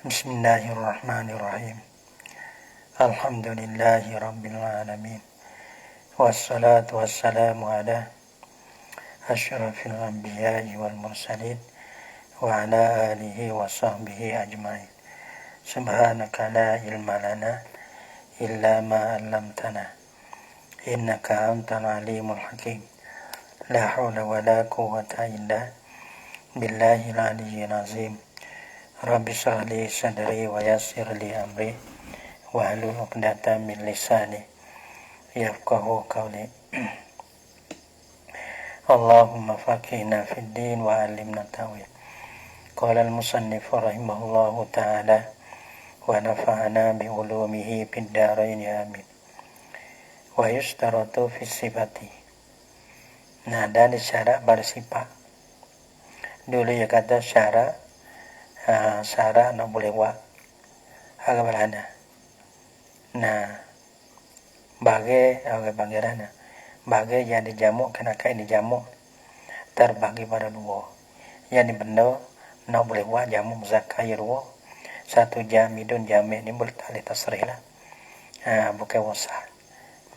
Bismillahirrahmanirrahim. Alhamdulillahi rabbil alamin. Wassalatu wassalamu ala asyrafil anbiya'i wal mursalin wa ala alihi wa sahbihi ajma'in. Subhanaka la ilma lana illa ma 'allamtana innaka antal alimul hakim. La haula wa la quwwata illa billahil aliyyil azim. Rabbi shrah li sadri wa yassir li amri wahlul 'uqdatam min lisani yafqahu qawli. Allahumma faqihna fid din wa 'allimna ta'wil. Qala al-musannif rahimahullahu ta'ala wa nafa'ana bi ulumihi fid dharain amin. Wa yustaratu fi sifati. Nah, dari syarat bersifat. Dulu ya kata syarat syarat nak boleh buat agak berana. Nah, bagi bagaimana? Bagi yang dijamuk kena kain dijamuk terbagi pada dua. Yang benda nak boleh buat jamuk zakai dua. Satu jamidun jamik ni boleh tak ditasrih lah. Bukan wasah.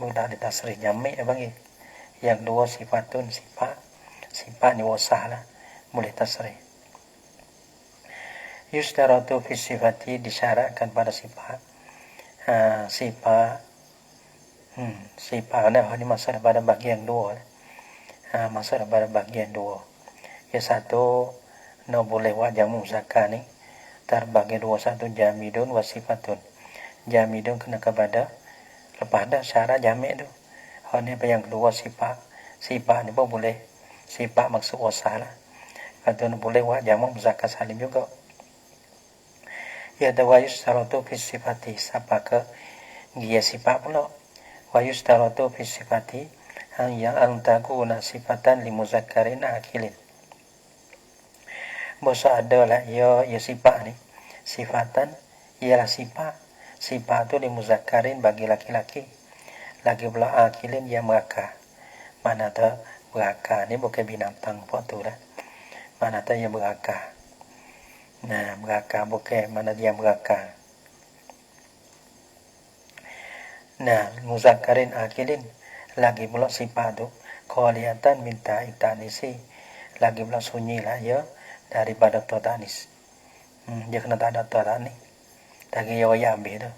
Boleh tak ditasrih jamik bagi. Yang dua sifatun sifat ni wasah lah. Boleh tasrih. Yustaratu fi sifati, disyaratkan pada sifat. Sifat ni masuk pada bagian dua. Masuk pada bagian dua. Yang satu no boleh buat jamu zakat ni terbagi dua, satu jamidun wa sifatun. Jamidun kena kepada lepas dah syarat jamik tu. Ni yang kedua sifat. Sifat ni pun boleh sifat maksud wasah lah. Kata boleh buat jamu zakat salim juga. Ya ada wayustaratu fi sifati, apakah dia sifat pula. Wayustaratu fi sifati yang antakuna sifatan li muzakkarin akilin. Bosa adalah ya sifat ni sifatan ialah sifat tu li muzakkarin bagi laki-laki, lagi pula akilin yang berakal. Mana tu berakal ni bukan binatang apa tu lah. Mana tu yang berakal. Nah, berakal bukan mana dia berakal. Nah, muzakkarin akilin lagi pula sifat tu qaliyatan minta itanisi, lagi pula sunyi lah ya daripada totanis. Dia kena tak ada totanis. Lagi ya waya ambil tu.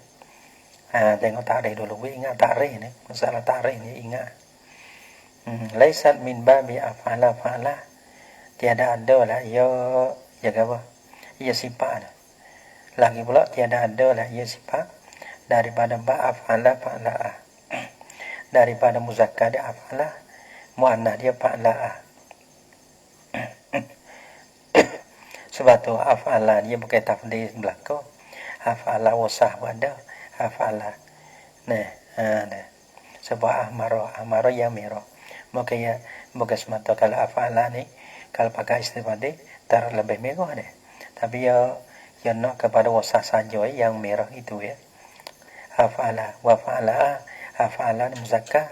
Tengok takrif dulu, ingat takrif ni, masalah takrif ni ingat. Laisat min babi afala fa'ala, tiada ada lah ya apa? Ya sifat. Lagi pula tiada ada lah ya sifat daripada ba'afala fa'la'ah. Daripada muzakkar dia afala, muannah dia fa'la'ah. Sebab tu afala dia bukan tafdhil belaka. Afala wasah pada afala. Nah. Sebab amara yang merah. Bukan semata kalau afala ni kalau pakai istilah dia terlebih merah dia. Tapi yang nak kepada wasah saja yang merah itu ya. Afala wa fa'ala. Afala ni muzakkar,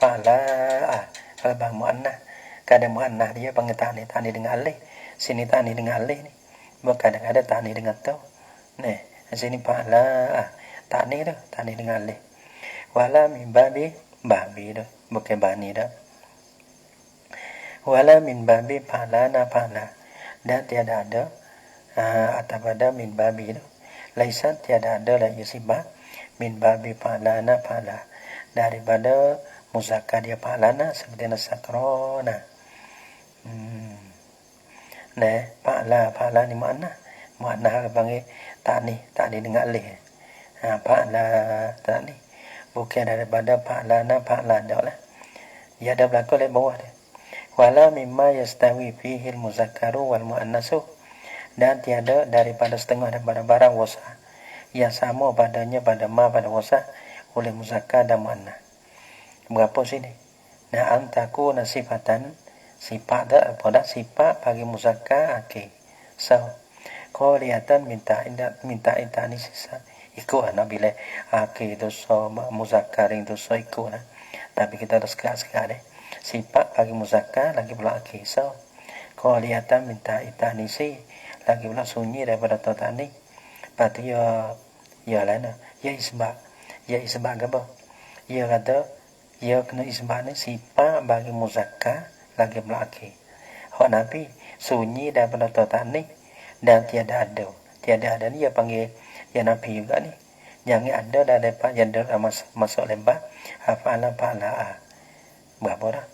fa'ala kalau muannah. Kadang muannah dia panggil tani dengan alif. Sini tani dengan alif ni. Bukan ada tani dengan tau. Nah, sini fa'ala tani dengan alif. Wala min babi tu, bukan bani dah. Wala min babi fa'lana fa'la. Dan tiada ada atau pada min babi tu laisat tiada ada lagi sifat min babi fa'lana fa'la daripada muzakkar dia fa'lana seperti nasakrona. Nah, fa'la ni makna panggil tani dengan alif. Fa'la tani bukan daripada fa'lana fa'la dak lah. Dia ada belakang di bawah dia. Wala mimma yastawi fihi al-muzakkaru wal muannasu, dan tiada daripada setengah daripada barang wasah yang sama padanya pada pada wasah oleh muzakkar dan muannah. Berapa sini? Nah, antaku nasifatan sifat dah pada sifat bagi muzakkar akil. So, qaliyatan minta intani sisa ikut nak bila akil tu so muzakkar itu so ikut lah. Tapi kita dah sekali sifat bagi muzakkar lagi pula akil. So, qaliyatan minta intanisi lagi pula sunyi daripada totani Lepas tu ya lah nah. Ya isbah ke apa? Ya kata ya kena isbah ni sifat bagi muzakkar lagi belaki. Hak Nabi sunyi daripada total ni dan tiada ada ni dia panggil ya Nabi juga ni. Jangan ada dah dapat yang masuk lembah hafala fa'la. Berapa dah?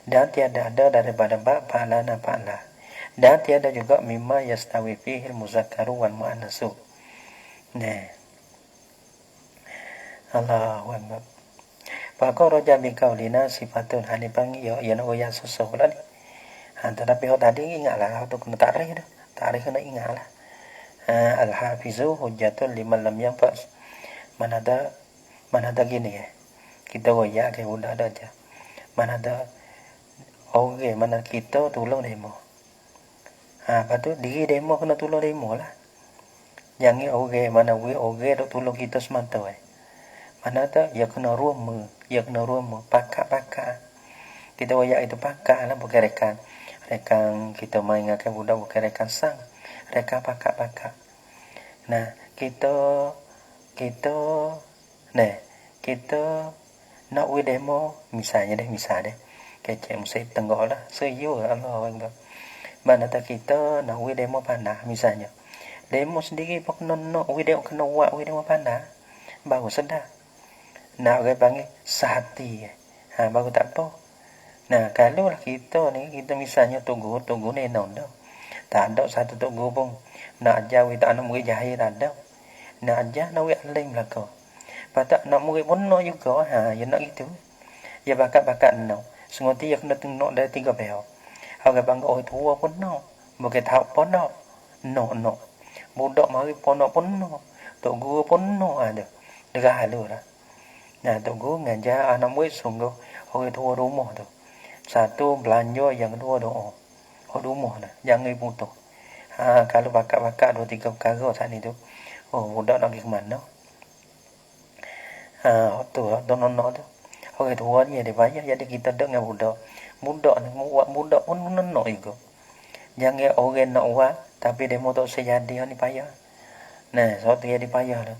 Dan tiada ada daripada bab fa'la na fa'la. Dan tiada juga mimma yastawi fihi al-muzakkaru wal mu'annasu. Nah. Allahu akbar. Pakar roja bikaulina sifatun hanifang ya nak goyang susuh pula ni. Tetapi tadi ingatlah tu kena tarikh dah. Tarikh kena ingatlah. Al-hafizu hujjatun liman lam yanfas. Mana ada gini ya. Kita goyang ke udah ada aja. Mana ada okay, mana kita tolong demo. Lepas tu diri demo kena tolong demo lah. Jangan okay, mana we okay dok tolong kita semata mana ada ya kena rumah pakak kita wayak itu pakak lah bukan rekan kita main dengan budak bukan rekan sang rekan pakak nah kita nak we demo misalnya kecek mesti tenggok lah seyu Allah Akbar mana tak kita nak we demo panah misalnya demo sendiri pun kena we demo panah baru sedar nak orang panggil sehati baru tak apa. Nah kalau lah kita misalnya tunggu ni dah tak ada satu tunggu pun nak ajar we tak nak murid jahil tak ada nak ajar nak we alim belaka patut nak murid pun nak juga ya nak gitu ya bakat nak sengerti ya kena tengok dari 3 pihak orang panggil orang tua pun nak bukan tahu pun nak budak mari pun nak tok guru pun nak ada derah halu lah. Nah, tok guru ngajar anak murid sungguh orang tua rumah tu. Satu belanja, yang kedua doa. Rumah dah, jangan putus. Kalau bakat 2-3 perkara saat ni tu. Budak nak pergi ke mana? Tu tu. Orang tua ni dia bayar jadi kita dek dengan budak. Budak pun nak juga. Jangan orang nak buat tapi demo tak sejadi ni payah. Nah, suatu jadi payah dah.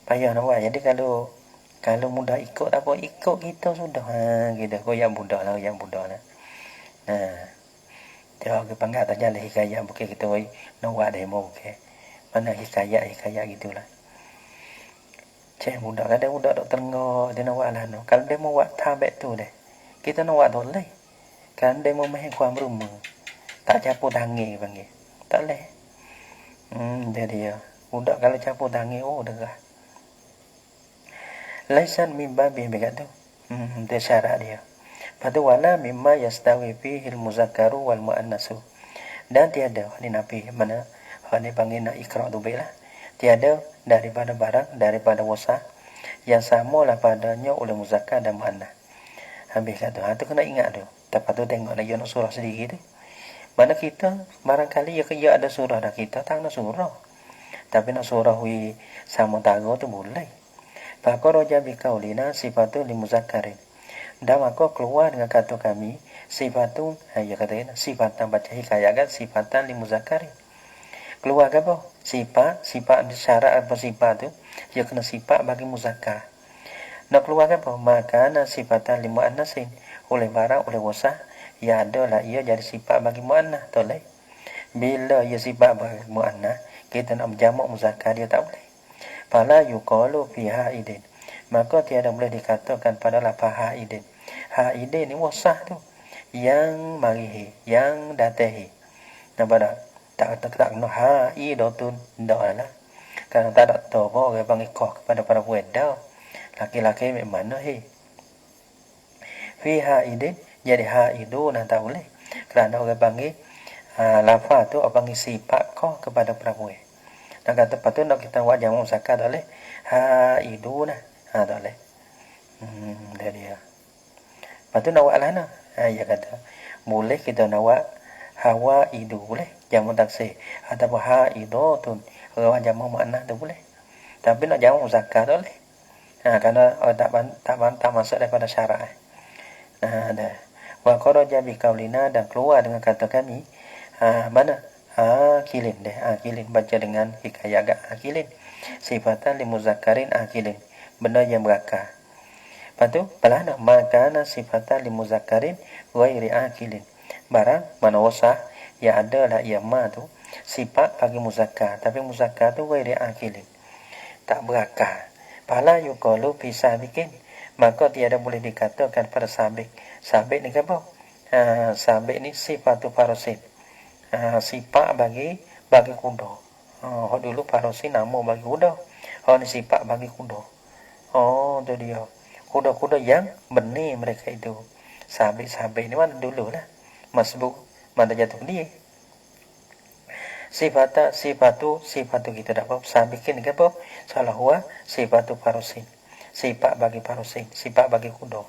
Payah nak buat. Jadi kalau mudah ikut apa ikut kita sudah kita goyang budak lah dia ke panggil tak jalan hikayat bukan kita nak buat demo okey mana hikayat gitulah cek budak ada budak dok tengok dia nak buat lah no. Kalau dia mau buat tabek tu deh kita nak buat boleh kan dia mau main kuam rumah tak campur tangi panggil tak leh dia budak kalau campur tangi derah laisan mimba begitu dia syarat dia pada wala mimma yastawi fihi al-muzakkaru wal muannasu dan tiada ni nabi mana ni panggil nak ikra tu baiklah tiada daripada daripada wasa yang samalah padanya oleh muzakkar dan muannas habis kata tu kena ingat tu lepas tu tengok lagi nak surah sedikit tu mana kita barangkali ya ada surah dah kita tak nak surah tapi nak surah wi sama tago tu boleh Fakoroja bikaulina sifatu limuzakkarin. Dan maka keluar dengan kata kami sifatu kata sifatan baca hikayat kan sifatan limuzakkarin. Keluar ke apa? Sifat syarat apa sifat tu dia kena sifat bagi muzakkar. Nak keluar ke apa? Maka sifatan limuannasin oleh barang oleh wasah ya adalah ia jadi sifat bagi muannas toleh. Bila ia sifat bagi muannas kita nak berjamak muzakkar dia tak boleh. Fala yuqalu fi haidin maka tiada boleh dikatakan pada lafaz haidin ni wasah tu yang marihi yang datahi nampak tak kena haidatun dah kalau tak ada tahu orang panggil kau kepada para wanita laki-laki memang mana fi haidin jadi haidu tak boleh kerana orang panggil lafaz tu orang panggil sifat kau kepada perempuan. Nak kata patut nak kita buat jamak muzakkar tak boleh. Haiduna. Tak boleh. Dia. Patut nak buat lana. Ya kata. Boleh kita nak buat hawaidu boleh. Jamak taksir. Ataupun haidatun. Orang jamak muannas tu boleh. Tapi nak jamak muzakkar tak boleh. Kerana tak masuk daripada syarat. Dah. Wa kharaja bi qaulina dan keluar dengan kata kami. Mana? akilin deh, akilin baca dengan hikayah agak akilin. Sifatan limuzakarin akilin, benda yang berakal. Lepas tu pelana makana sifatan limuzakarin ghairi akilin, barang mana wasah yang ada lah ia ma tu sifat bagi muzakkar, tapi muzakkar tu ghairi akilin, tak berakal. Pala yuqalu fi sabiqin, maka tiada boleh dikatakan pada sabik. Sabik ni apa? Sabik ni sifatu farosin, sifat bagi kuda. Dulu farosin nama bagi kuda, ni sifat bagi kuda. Tu dia, kuda-kuda yang benih mereka itu. Sabik ni mana dulu lah masbuk, mana jatuh dia. Sifatu kita dapat sabikin ke apa? Salah huwa sifatu farosin, sifat bagi farosin, sifat bagi kuda.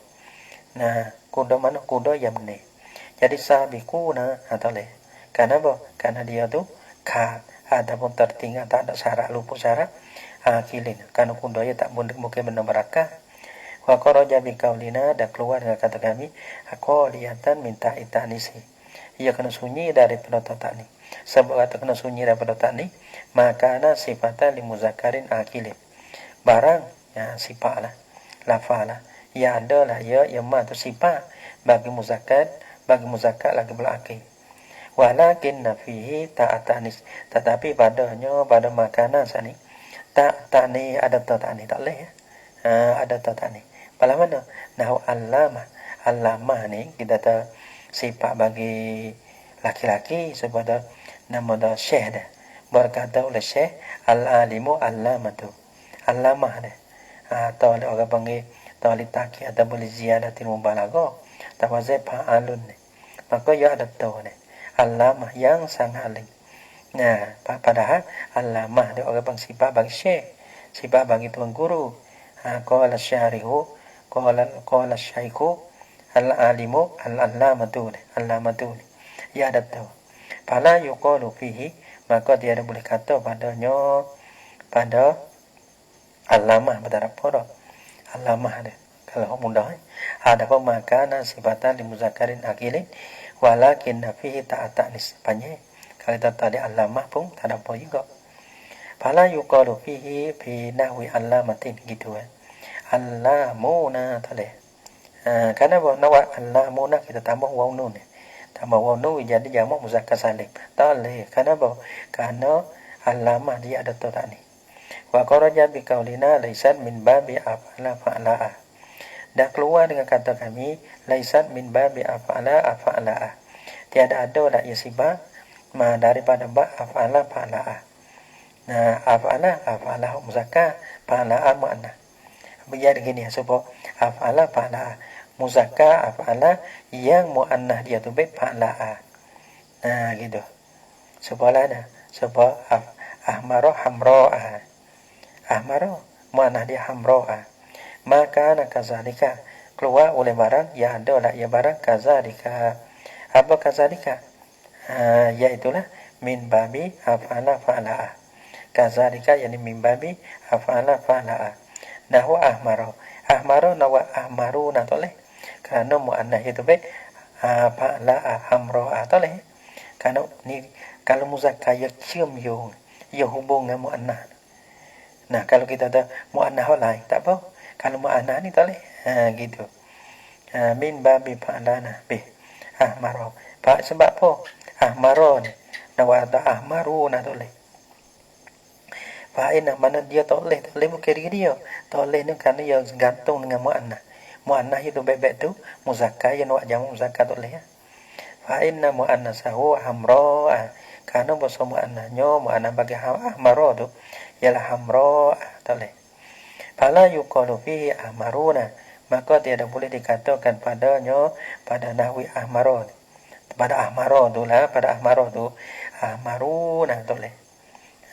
Nah, kuda mana? Kuda yang benih. Jadi sabikuna atau leh. Karena apa? Karena dia tu khat ataupun tertinggal, tak ada syarat, luput syarat akilin. Karena kuda dia tak mungkin benda berakal. Wa kharaja bi qaulina, dan keluar dengan kata kami, aqaliyatan minta itanisi. Ia kena sunyi dari penotatan ni. Sebab kata kena sunyi daripada tak ni, maka ana sifatan limuzakarin akilin. Barang ya sifat lah, lafal lah, ya ada lah ya ma tu sifat bagi muzakkar lagi belakang. Walakin nafihi ta'atanis, tetapi padanya pada makanan sani tak ni ada tak ni tak leh. Ada tak ni. Pada mana? Nahu allamah ni kita tahu sifat bagi laki-laki sebab nama dah syekh dah. Berkata oleh syekh al-alimu allamatu. Allamah dah. Atau oleh orang panggil talitaki atau boleh ziyadatil mubalaghah. Tawazai fa'alun ni. Maka ia ada tahu ni. Allamah yang sangat alim. Nah, padahal allamah dia orang panggil sifat bagi syekh, sifat bagi tuan guru. Qala syarihu, qala syaikhu, al-alimu, al-allamatu. Ya ada tahu. Fala yuqalu fihi, maka dia ada boleh kata padanya, pada allamah pada apa? Allamah dia. Kalau mudah ada apa makana sifatan limuzakarin akilin, walakin fihi ta'atanis. Panjang. Kalau kita tadi allamah pun tak ada apa juga. Fala yuqalu fihi fi nahwi allamatin gitu kan. Allamuna tadi. Karena nawa allamuna kita tambah waw nun. Tambah waw nun jadi jamak muzakkar salim. Tak boleh. Kenapa? Karena allamah dia ada tu tak ni. Wa kharaja bi qaulina laisat min babi afala fa'la'a. Dan keluar dengan kata kami laisat min babi afala. Tiada ada lah ia sifat daripada ba afala fa'la'a. Nah, afala muzakkar, fa'la'a muannas. Biar begini sebab afala fa'la'a, muzakkar afala yang muannas dia tu baik fa'la'a. Nah, gitu. Sebab ada sebab ahmara hamra'a. Ahmara muannas dia hamra'a. Maka ana kazalika, keluar oleh barang yang ada lah ia barang kazalika. Apa kazalika? Iaitulah min babi afala fa'la'a. Kazalika yani min babi afala fa'la'a. Nahwa ahmara nawa ahmaruna toleh. Kerana muannas itu baik fa'la'a hamra'a toleh. Karena ni kalau muzakkar ya cium ya hubung dengan muannas. Nah, kalau kita ada muannas lain tak apa. Kalau muannas ni toleh. Gitu. Min babi fa'lana bih ahmara. Sebab apa? Ahmara ni nawa ada ahmaruna toleh. Fa'ina mana dia toleh bukan diri dia. Toleh ni kerana dia gantung dengan muannas. Muannas itu baik-baik tu muzakkar yang nak jamak muzakkar toleh ya. Fa'inna muannasahu hamra. Kerana bahasa muannasnya muannas bagi ahmara tu ialah hamra toleh. Fala yuqalu fihi ahmaruna, maka tiada boleh dikatakan padanya pada nahwi ahmara. Pada ahmara tu lah, pada ahmara tu ahmaruna toleh.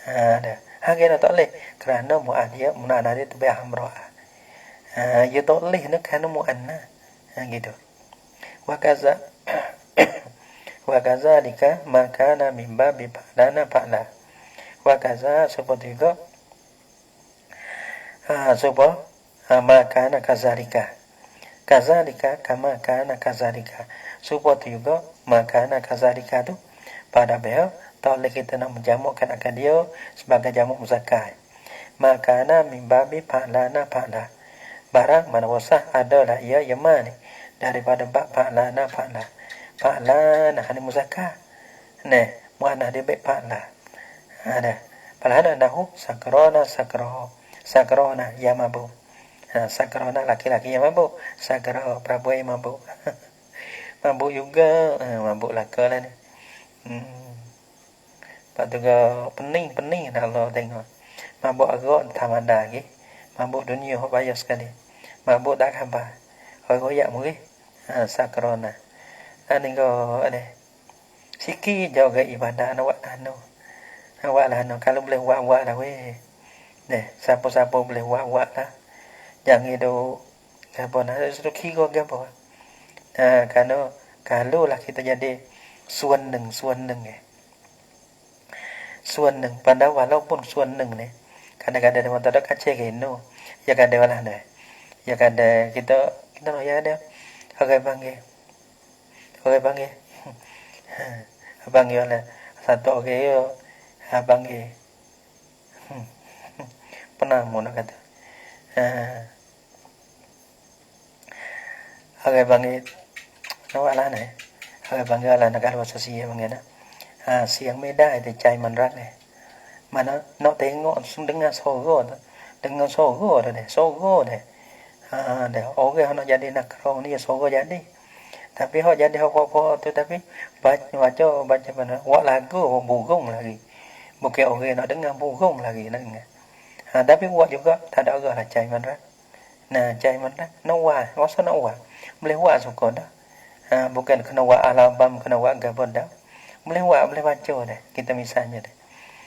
Ada. Hanya tak boleh kerana muannas dia tu baik hamra. Ya tak boleh nak kerana muannas. Gitu. Wa kazalika makana min babi fa'lana fa'la. Wa kaza seperti juga sebab makana kazalika. Kazalika kama kana kazalika. Seperti juga makana kazalika tu pada beliau tak boleh kita nak menjamukkan akal dia sebagai jamuk muzakkar. Makana min babi fa'lana fa'la. Barang mana wasah adalah ia yaman daripada bab fa'lana fa'la. Fa'lana hani muzakkar. Nah, muannah dia baik fa'la. Ada. Palana nahu sakrona sakrona ya mabuk. Sakrona laki-laki yang mabuk, sakra perempuan yang mabuk. Mabuk juga, mabuk laka lah ni. Lepas tu pening dah Allah tengok. Mabuk agak tamada lagi. Mabuk dunia bayar sekali. Mabuk tak khabar. Goyak murih. Sakrona. Ni kau ada. Sikit jaga ibadah nak buat anu. Awak lah anu. Kalau boleh buat lah weh. Siapa-siapa boleh buat lah. Jangan itu. Siapa nak. Suruh kira ke apa. Kalau lah kita jadi suan neng pada walaupun suan neng ni kadang-kadang orang tak ada kacau gino ya kadang lah ni ya kadang kita nak ya ada orang panggil lah satu orang yo panggil pernah mau nak kata orang panggil nawak lah ni orang panggil lah nak kalau sosial panggil nak siang meda thì chạy mình rắc này mà nó tengok dengan sogo rồi này sogo này để oke nó jadi nakrong ni sogo jadi tapi họ jadi apa tapi baca mana buat lagu bugong lagi bukan oke nó dengan bugong lagi nang tapi buat juga tak ada lah chạy mình rắc nah chạy mình rắc nó qua masa nó qua boleh buat suka dah bukan kena buat album kena buat gabon dah boleh baca deh kita misalnya deh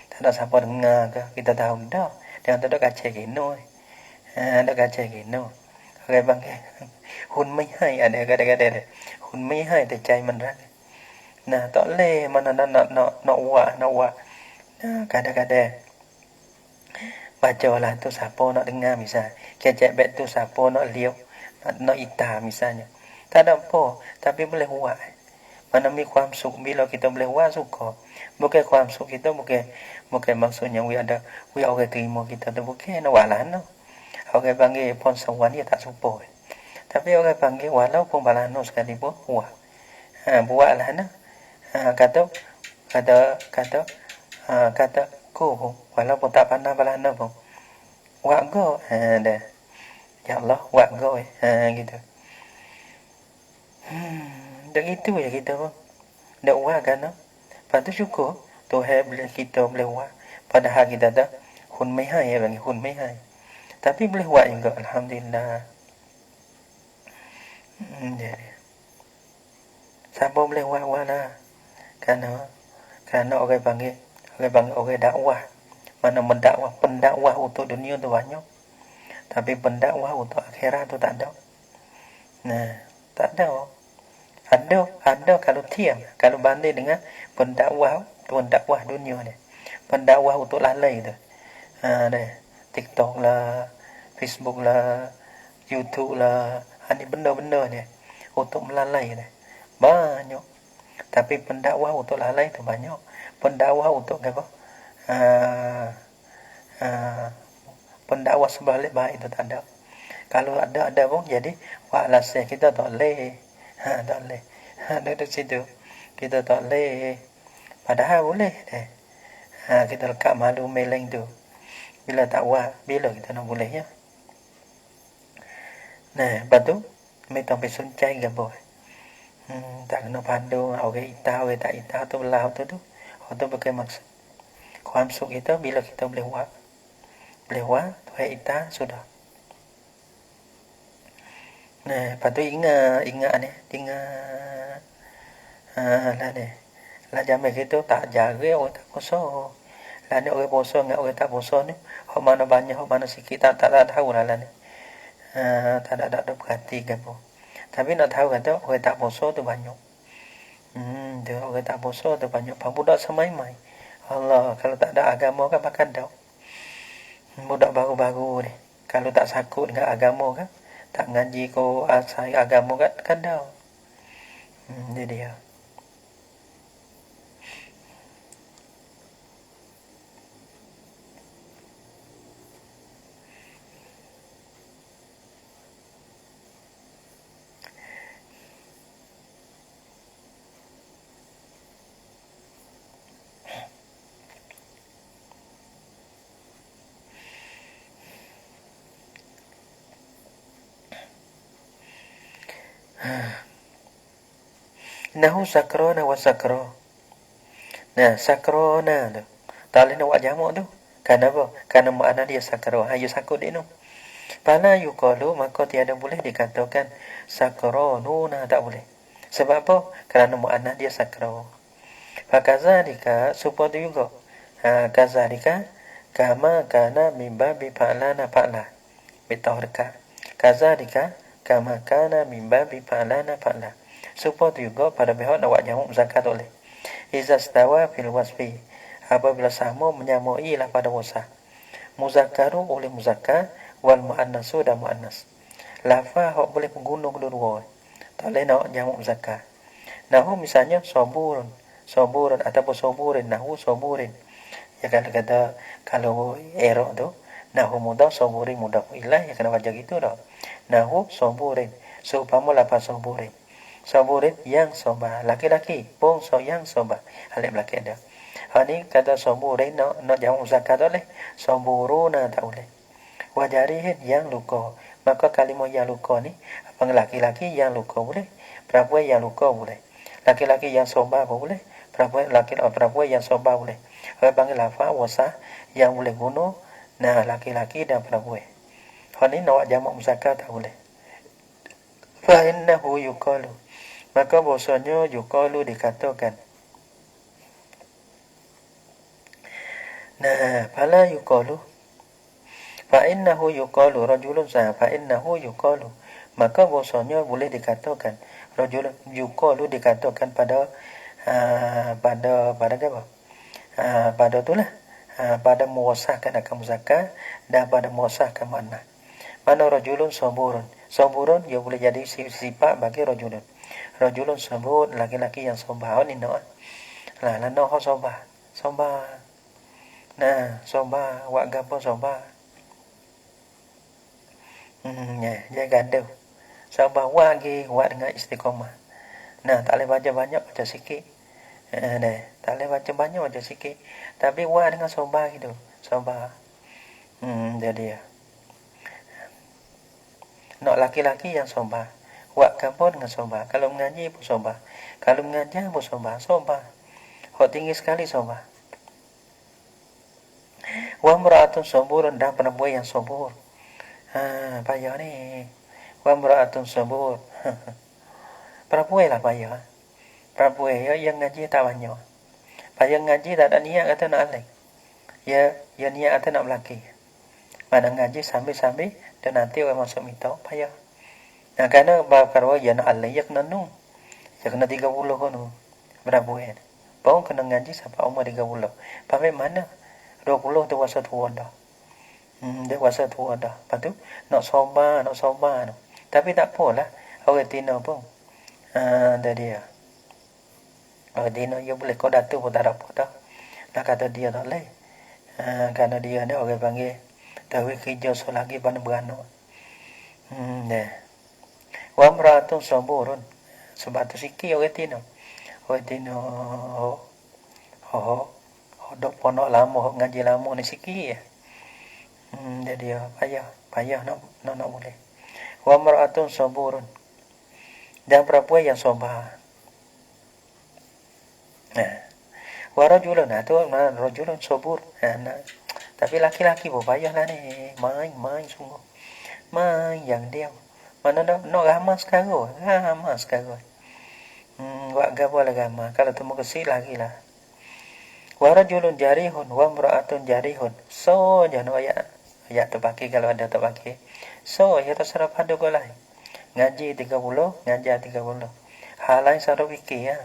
tak ada siapa dengar ke kita tahu dah dia tak ada kaca gino ada kaca gino orang bang hun mấy hai ada kadang-kadang deh hun mấy haiแต่ใจมันรักnah tak leh mana nak buat nah kadang-kadang baca lah tu siapa nak dengar misal kecek bet tu siapa nak liuk nak ita misalnya tak ada apa tapi boleh buat mana mi ความสุข bila kita boleh buat suka bukan ความสุข kita bukan maksudnya we orang terima kita tu bukan nak buat lah no orang panggil pon sawan dia tak support tapi orang panggil walaupun balano sekali pun buat lah no kata ko walaupun tak pandai balano pun buat go dah ya Allah buat go gitu dah gitu ya kita pun dah buat kan no lepas tu syukur Tuhan boleh kita boleh buat padahal kita dah hun mấy hai ya bagi hun mấy hai tapi boleh buat juga alhamdulillah jadi siapa boleh buat lah karena orang panggil orang dakwah mana mendakwah pendakwah untuk dunia tu banyak tapi pendakwah untuk akhirat tu tak ada nah tak ada kalau tiang kalau banding dengan pendakwah dunia ni pendakwah untuk lalai tu deh TikTok lah Facebook lah YouTube lah ini benda-benda ni untuk melalai ni banyak tapi pendakwah untuk lalai tu banyak pendakwah untuk apa pendakwah sebalik baik itu tak ada kalau ada pun jadi walasnya kita tak boleh tak boleh duduk situ kita tak boleh padahal boleh deh kita lekat malu meleng tu bila tak buat bila kita nak boleh ya nah lepas tuไม่ต้องไปสนใจกับบ่tak kena pandu orang ita orang tak ita tu belah tu atau pakai maksud ความสุข kita bila kita boleh buat Tuhan ita sudah nah lepas tu ingat ni lah ni lah zaman kita tak jaga orang tak puasa lah ni orang puasa dengan orang tak puasa ni hok mana banyak hok mana sikit tak tahu lah ni tak ada perhati ke apa tapi nak tahu kata orang tak puasa tu banyak dia orang tak puasa tu banyak budak semai-mai Allah kalau tak ada agama kan bakal dah budak baru-baru ni kalau tak sakut dengan agama kan tak ngaji ko asai agama kan dah jadi ya Nahu sakrona wa sakro. Nah, sakrona tu. Tak boleh nak buat jamak tu. Kenapa? Kerana makna dia sakro. Ayo sakut dia tu. Fala yuqalu, maka tiada boleh dikatakan sakronuna, tak boleh. Sebab apa? Kerana makna dia sakro. Fakazalika, seperti juga. Kazalika, kama kana mimba bifa'lana fa'la. Bitahrika. Kazalika, kama kana mimba bifa'lana fa'la. Seperti juga pada pihak nak buat jamak muzakkar tak boleh. Iza stawa fil wasfi, apabila sama menyamai lah pada wasaf. Muzakkaru oleh muzakkar, wal muannasu dan muannas. Lafaz hak boleh pengguna kedua-dua. Tak boleh nak jamak muzakkar. Nahu misalnya saburun, saburun ataupun saburin, nahu saburin. Ya kata kalau erok tu nahu mudhaf saburin mudhaf ilaih, ya kena baca gitu dah. Nahu saburin, seumpama lafaz saburin. Saburin yang sabar, laki-laki pun yang sabar. Alif belakang dia. Hak ni kata saburin nak jamak muzakkar tak boleh. Saburuna tak boleh. Wajarihin yang luka. Maka kalimah yang luka ni apa, laki-laki yang luka boleh, perempuan yang luka boleh. Laki-laki yang sabar boleh, perempuan yang sabar boleh. Orang panggil lafaz wasah yang boleh guna nah laki-laki dan perempuan. Hal ni nak jamak muzakkar tak boleh. Fa innahu yuqalu, maka bahasanya yuqalu dikatakan. Nah, fala yuqalu. Fa innahu yuqalu rajulun sa, fa innahu yuqalu, maka bahasanya boleh dikatakan rajulun, yuqalu dikatakan pada pada apa? Pada itulah, pada muwasahkan akan muzakkar dan pada muwasahkan muannas. Mana rajulun saburun. Saburun dia boleh jadi sifat bagi rajulun. Rajulun sabur, laki-laki yang sabar. Ni nak lah nak sabar. Sabar. Nah, sabar, buat gapo sabar. Jangan gaduh. Sabar buat dengan istiqamah. Nah, tak boleh baca banyak, baca sikit. Tak boleh baca banyak, baca sikit. Tapi buat dengan sabar gitu. Sabar. Jadi nak laki-laki yang sabar. Buat gapo dengan sabar. Kalau mengaji pun sabar. Kalau mengajar pun sabar. Sabar. Hak tinggi sekali sabar. Wa mra'atun saburun, dan perempuan yang sabur. Payah ni. Wa mra'atun sabur. Perempuan lah payah. Perempuan yang ngaji tak banyak. Payah ngaji tak ada niat kata nak alih. Ya niat kata nak belaki. Mana ngaji sambil-sambil dan nanti orang masuk minta payah. Nah, kerana perkara yang nak alih ya kena nu. Ya kena 30 nu. Perempuan. Baru kena ngaji sampai umur 30. Sampai mana? 20 tu masa tua dah. Dia masa tua dah. Lepas tu nak sabar. Tapi tak apalah. Orang tina pun. Dah dia. Orang tina dia boleh kau datuk pun tak ada apa dah. Nak kata dia tak boleh. Kerana dia ni orang panggil tahu kerja selagi pada beranak. Dah. Wa mra'atun saburun. Sebab tu sikit orang tina. Orang tina dok ponok lama, ngaji lama ni sikit. Jadi payah nak boleh. Wa mar'atun saburun, dan perempuan yang sabar. Wa rajulun, tu rajulun sabur. Tapi laki-laki pun payahlah ni, main sungguh. Main yang dia. Mana nak ramah sekarang. Buat gapo lah ramah. Kalau temu kesih lagi lah. Wa rajulun jarihun wa imra'atun jarihun. So jangan ayat terpakai kalau ada terpakai. So ya terserah pada kau lah. Ngaji 30, ngajar 30. Hal lain sarap fikir ya.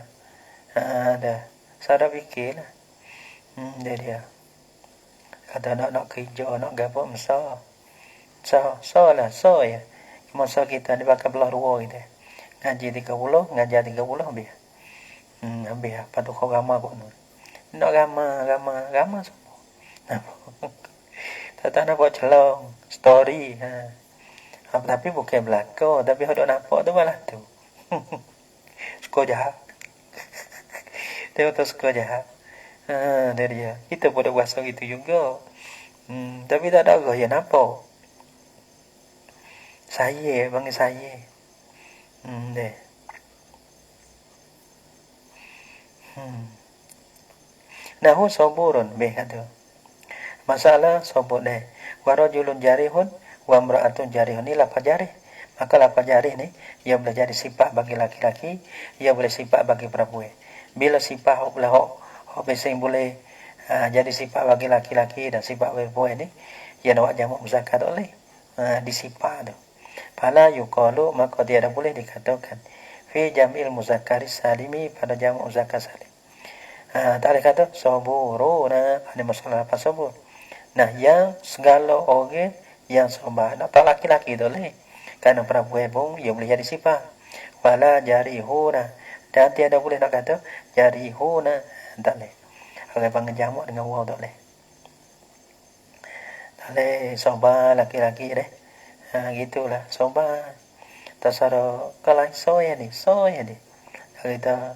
Dah. Sarap fikir lah. Dia. Kata nak kerja, nak gapo masa. So ya. Masa kita ni pakai belah dua kita. Ngaji 30, ngajar 30 habis. Habis apa tu kau ramah kau ni. Nak ramah semua. Tak nak buat celong story. Tapi bukan belakang, tapi hendak nampak tu malah tu. Suka jahat. Dia tu suka jahat. Dia. Kita pun dah buat gitu juga. Tapi tak ada orang yang nampak. Saya, panggil saya. Deh. Nahu saburun be kata. Masalah sabut deh. Wa rajulun jarihun wa imra'atun jarihun. Ini lafaz jarih. Maka lafaz jarih ni ia boleh jadi sifat bagi laki-laki, ia boleh sifat bagi perempuan. Bila sifat hok biasa boleh jadi sifat bagi laki-laki dan sifat bagi perempuan ni, ia nak jamak muzakkar tak boleh. Disifat tu. Fala yuqalu, maka tiada boleh dikatakan fi jam'il muzakkari salimi pada jamak muzakkar salim. Tak boleh kata saburuna, ada masalah apa sabur. Nah, yang segala orang yang sabar, nak tak laki-laki tu boleh. Kerana perempuan pun ia boleh jadi sifat. Wala jarihuna, dan tiada boleh nak kata jarihuna, tak boleh. Orang panggil jamak dengan waw tak boleh. Tak boleh sabar laki-laki deh. Gitulah sabar. Tasara kalau soya ni. Kita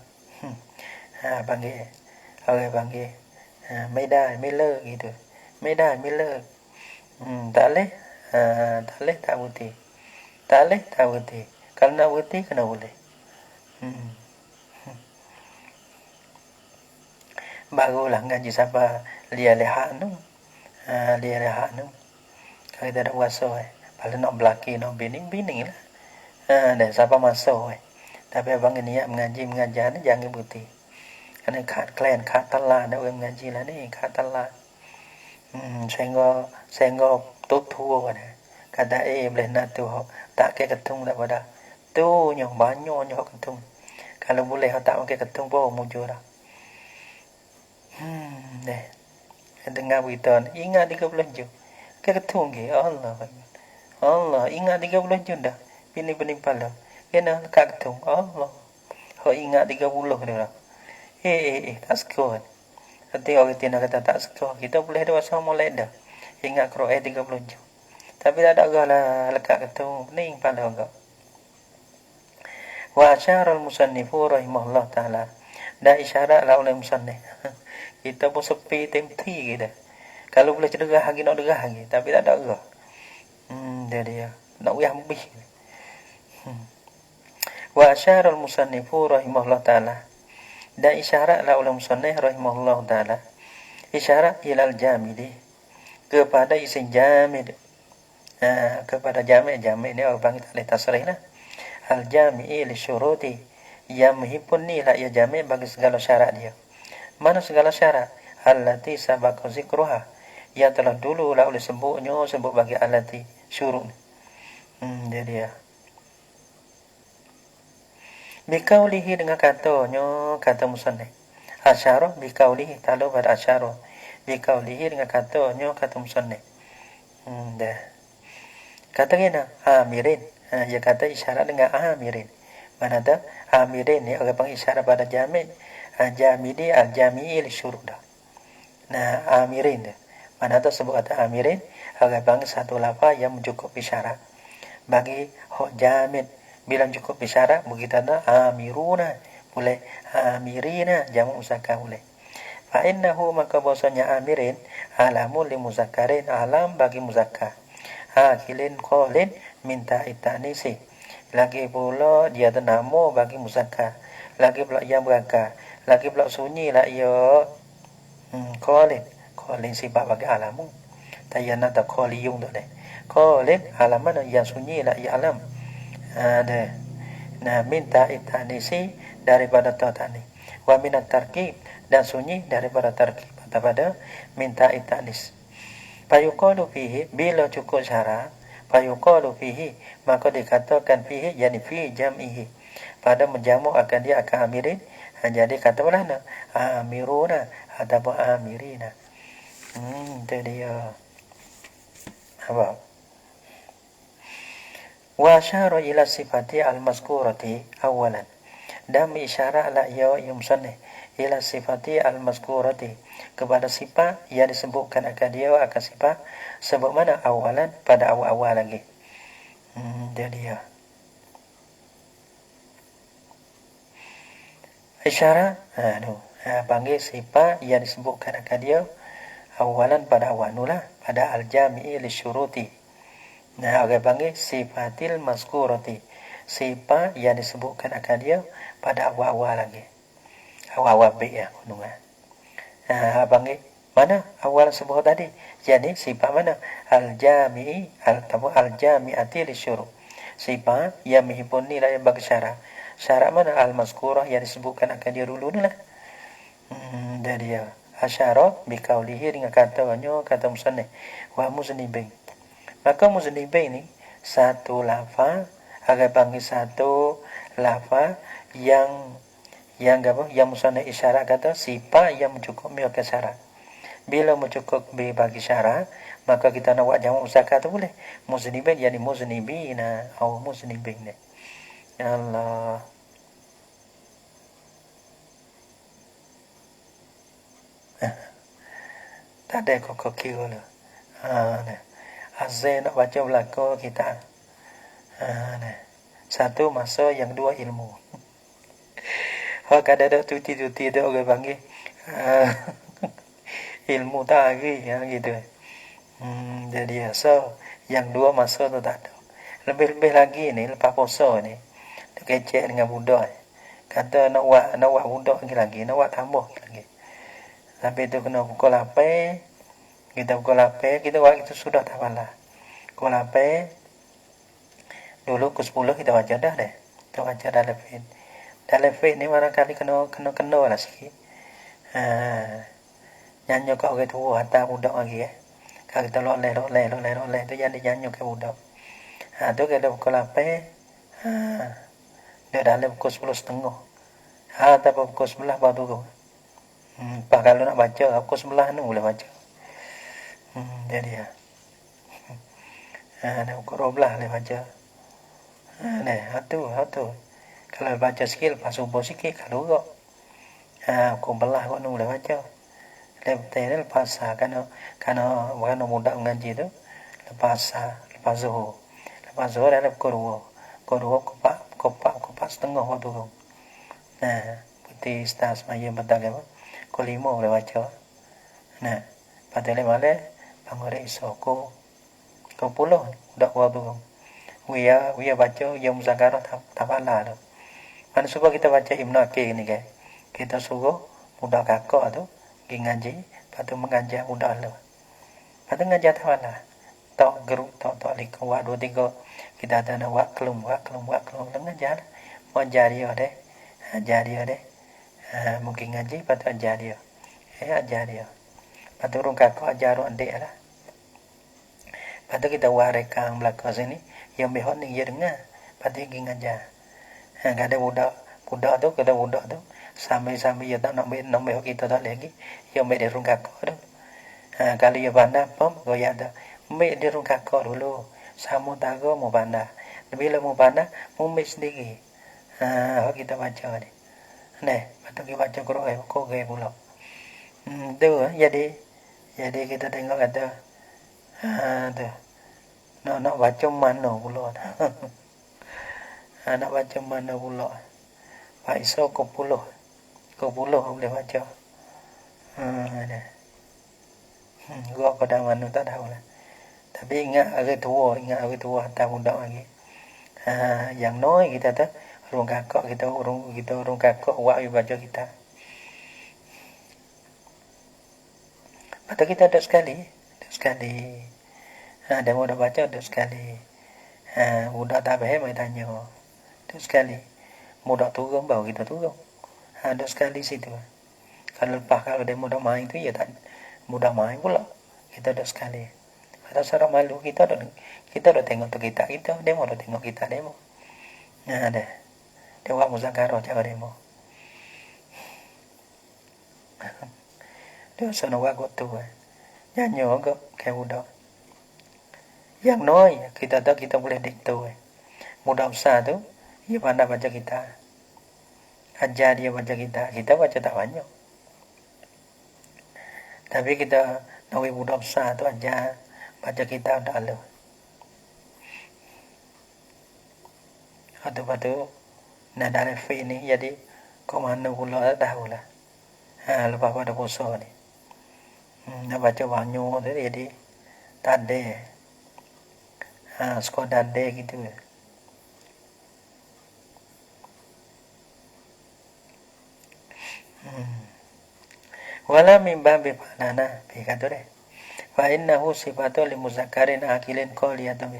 panggil orang panggil Meda Miller gitu. Meda Miller. Tak boleh. Tak boleh tak putih. Tak boleh tak putih. Kalau nak putih kena boleh. Barulah ngaji siapa lihat tu. Lihat tu. Kalau kita ada puasa kalau nak belaki nak bining lah. Dan siapa masuk tapi abang niat mengajar ni jangan putih. Kerana khat talak nak mengaji lah ni, khat talak. Sehingga tutuh kan. Kata boleh nak tu tak ke ketung tak pada. Tu yang banyak yang ketung. Kalau boleh tak pakai ketung pun mujur dah. Deh. Dengar berita ni, ingat 30 jam. Ke ketung ke Allah, ingat 30 jam dah. Pilih pala. Kena kat ketung. Allah. Kau ingat 30 dah. Tak skor. Nanti orang tina kata tak skor. Kita boleh ada sama lain dah. Ingat Quran 30 jam. Tapi tak ada lah lekat ketung. Pening pala agak. Wa asyara al-musannifu rahimahullah ta'ala. Dah isyarat lah oleh musannif. Kita pun sepi temti kita. Kalau boleh cederah lagi nak derah lagi. Tapi tak ada agak. Dia. Nak uyah lebih. Wa asyara al-musannifu rahimahullah ta'ala. Dan isyaratlah oleh musannif rahimahullah ta'ala. Isyarat ilal jamidi. Kepada isim jamid. Kepada jamid ni orang panggil tak boleh tasrih lah. Al-jami'i li syuruti. Yang menghipun ni lah ia jamid bagi segala syarat dia. Mana segala syarat? Allati sabaka zikruha. Yang telah dulu lah oleh sebut bagi allati syurut. Dia. Bikaulihi dengan katanya, kata musannif. Asyarah bikaulihi, talu pada asyarah. Bikaulihi dengan katanya, kata musannif. Dah. Kata kena, amirin. Dia kata isyarat dengan amirin. Mana tu? Amirin ni orang panggil isyarat pada jamid. Jamidi al-jami'i li-syuruk dah. Nah, amirin tu. Mana tu sebut kata amirin, orang panggil satu lafaz yang mencukupi syarat. Bagi hok jamid. Bila cukup isyarat, begitu ada amiruna, boleh amirina, jamak muzakkar boleh. Fa innahu maka bahasanya amirin alamun li muzakkarin, alam bagi muzakkar. Akilin qalin minta itanisi. Lagi pula dia ada nama bagi muzakkar. Lagi pula yang berakar. Lagi pula sunyi lah ia qalin sifat bagi alamu. Tayana tak qaliyung tu deh. Qalin alaman yang sunyi lah ia alam. Ada. Nah, minta itanisi daripada ta'tani. Wa minat tarkib, dan sunyi daripada tarkib. Pada minta itanis. Fayuqalu fihi, bila cukup syarat, fayuqalu fihi, maka dikatakan fihi, yani fi jam'ihi. Pada menjamu akan dia akan amirin. Jadi kata mana? Amiruna ataupun amirina. Itu dia. Apa? Wa asyara ila sifati al-mazkurati awalan. Dan mengisyaratlah ia musannif ila sifati al-mazkurati, kepada sifat yang disebutkan akan dia akan sifat sebut mana awalan, pada awal-awal lagi. Dia. Isyarat panggil sifat yang disebutkan akan dia awalan pada awal nulah, pada al-jami'i li syuruti. Nah, orang panggil sifatil mazkurati. Sipa yang disebutkan akan dia pada awal-awal lagi. Awal-awal baik ya gunungan. Abang mana awal sebut tadi? Jadi sifat mana? Al-jami'i al-jami'ati lisyurub. Sifat yang menghimpun nilai bagi syarat. Syarat mana? Al-mazkurah yang disebutkan akan dia dulu ni lah. Dari dia asyara biqaulihi dengan kata musannif wa muznibin. Maka muznibin ni satu lafaz agak panggil satu lafaz yang apa? Yang musannif isyarat kata sifat yang mencukupi bagi syarat. Bila mencukupi bagi syarat, maka kita nak buat jamak muzakkar tu boleh. Muznibin yani muznibina atau muznibin. Ya Allah. Tak ada kok kira lah. Azan nak baca belakang kita. Satu masa, yang dua ilmu. Kadang-kadang tuti-tuti tu orang panggil ilmu tak lagi gitu. Jadi so yang dua masa tu tak ada. Lebih-lebih lagi ni lepas puasa ni dia kecek dengan budak. Kata nak buat budak lagi, nak buat tambah lagi. Sampai tu kena pukul 8. Kita pukul 8, kita buat itu sudah tak apalah. Pukul 8 dulu pukul 10 kita baca dah deh. Kita baca dalam feed. Dalam feed ni barangkali kena lah sikit. Nyanyi kat orang tua hantar budak lagi Kalau kita loleh tu jadi nyanyi kat budak. Tu kita pukul 8. Dia dalam pukul 10.30. Tapi pukul 11 baru turun. Pak kalau nak baca pukul 11 ni boleh baca. Jadi nak pukul 12 boleh baca. Tu. Kalau baca sikit lepas subuh sikit kalau urut. Pukul 11 kau ni boleh baca. Lepas kerana budak mengaji tu lepas zuhur dalam pukul 2 kopak setengah waktu tu. Putih start semaya petang apa pukul 5 boleh baca. Patut malam bangun esok kau puluh budak waktu tu. Wia baca yang muzakarah tak pala tu. Mana suka kita baca Ibnu Aqil ni kan. Kita suruh budak kakak tu pergi ngaji, patut mengajar budak lu. Patut ngajar tak pala. Tak geruk tak lik buat 2 3 kita ada nak buat kelum mengajar. Mengajar dia deh. Ajar dia deh. Mungkin ngaji patut ajar dia. Ajar dia. Patut orang kakak ajar orang adik lah. Patut kita buat rekam belakang sini yang behon ni dia dengar. Patut pergi ngajar. Ada budak tu sampai dia tak nak behon kita tak lagi. Yang ambil dia orang kakak tu. Kalau dia pandai pun goyak dah. Ambil dia orang kakak dulu. Sama taga mau pandai. Bila mau pandai, mau ambil sendiri. Kita baca ni. Patut kita baca Quran kau gaya pula. Tu jadi kita tengok kata tu. Nak baca mana pula. Nak baca mana pula. Pak Iso kau puluh boleh baca. Gua pada mana tak tahu lah. Tapi ingat hari tua hantar budak lagi. Yang noi kita tu orang kakak kita orang kakak buat baca kita. Patut kita ada sekali. Dia mau dah baca ada sekali. Budak tak faham mai tanya. Ada sekali. Budak turun baru kita turun. Ada sekali situ. Kalau dia mau dah main tu ya tak mudah main pula. Kita ada sekali. Ada syarat malu kita dah tengok tu kita demo dah tengok kita demo. Ada. Dia buat muzakarah cara demo. Dia sana buat tu. Nyanyi ke kayak budak. Yang noi kita boleh diktu. Budak besar tu dia pandai baca kita. Ajar dia baca kita baca tak banyak. Tapi kita nak budak besar tu ajar baca kita tak ada. Lepas nak dalam fi ni jadi kau mana pula tak tahu lah. Lepas pada puasa ni. Nak baca banyak tu jadi tak ada. Sekadar ada gitu. Wala min babi fa'lana bi kadure. Fa innahu sifatul limuzakkarin akilin qawliyatan.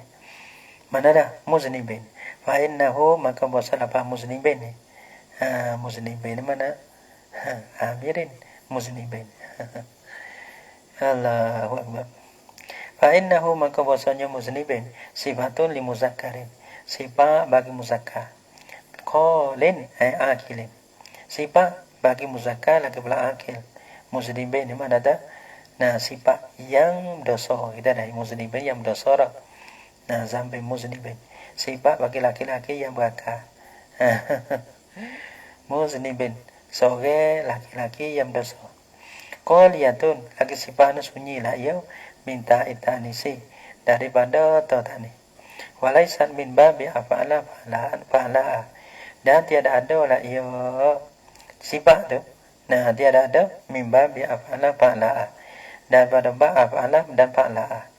Mana dah muznibin. Fa innahu maka bahasa apa muznibin ni. Muznibin mana? Amirin muznibin. Allahu akbar. Fa innahu maka bahasanya muznibin sifatun limuzakkarin. Sifat bagi muzakkar. Qawlin akilin. Sifat bagi muzakkar lagi pula akil. Muznibin ni mana dah? Nah, sifat yang dosa kita dah muznibin yang dosa. Nah, sampai muznibin. Sifat bagi laki-laki yang berakal. Muznibin. Seorang laki-laki yang dosa. Qawliyatun. Lagi sifatnya sunyi lah ia. Minta itanisi. Daripada tani. Walaisat min babi afa'ala fa'ala. Dan tiada ada lah ia. Sifat tu. Nah, tiada ada. Min babi afa'ala fa'ala. Daripada ba'afa'ala dan fa'ala.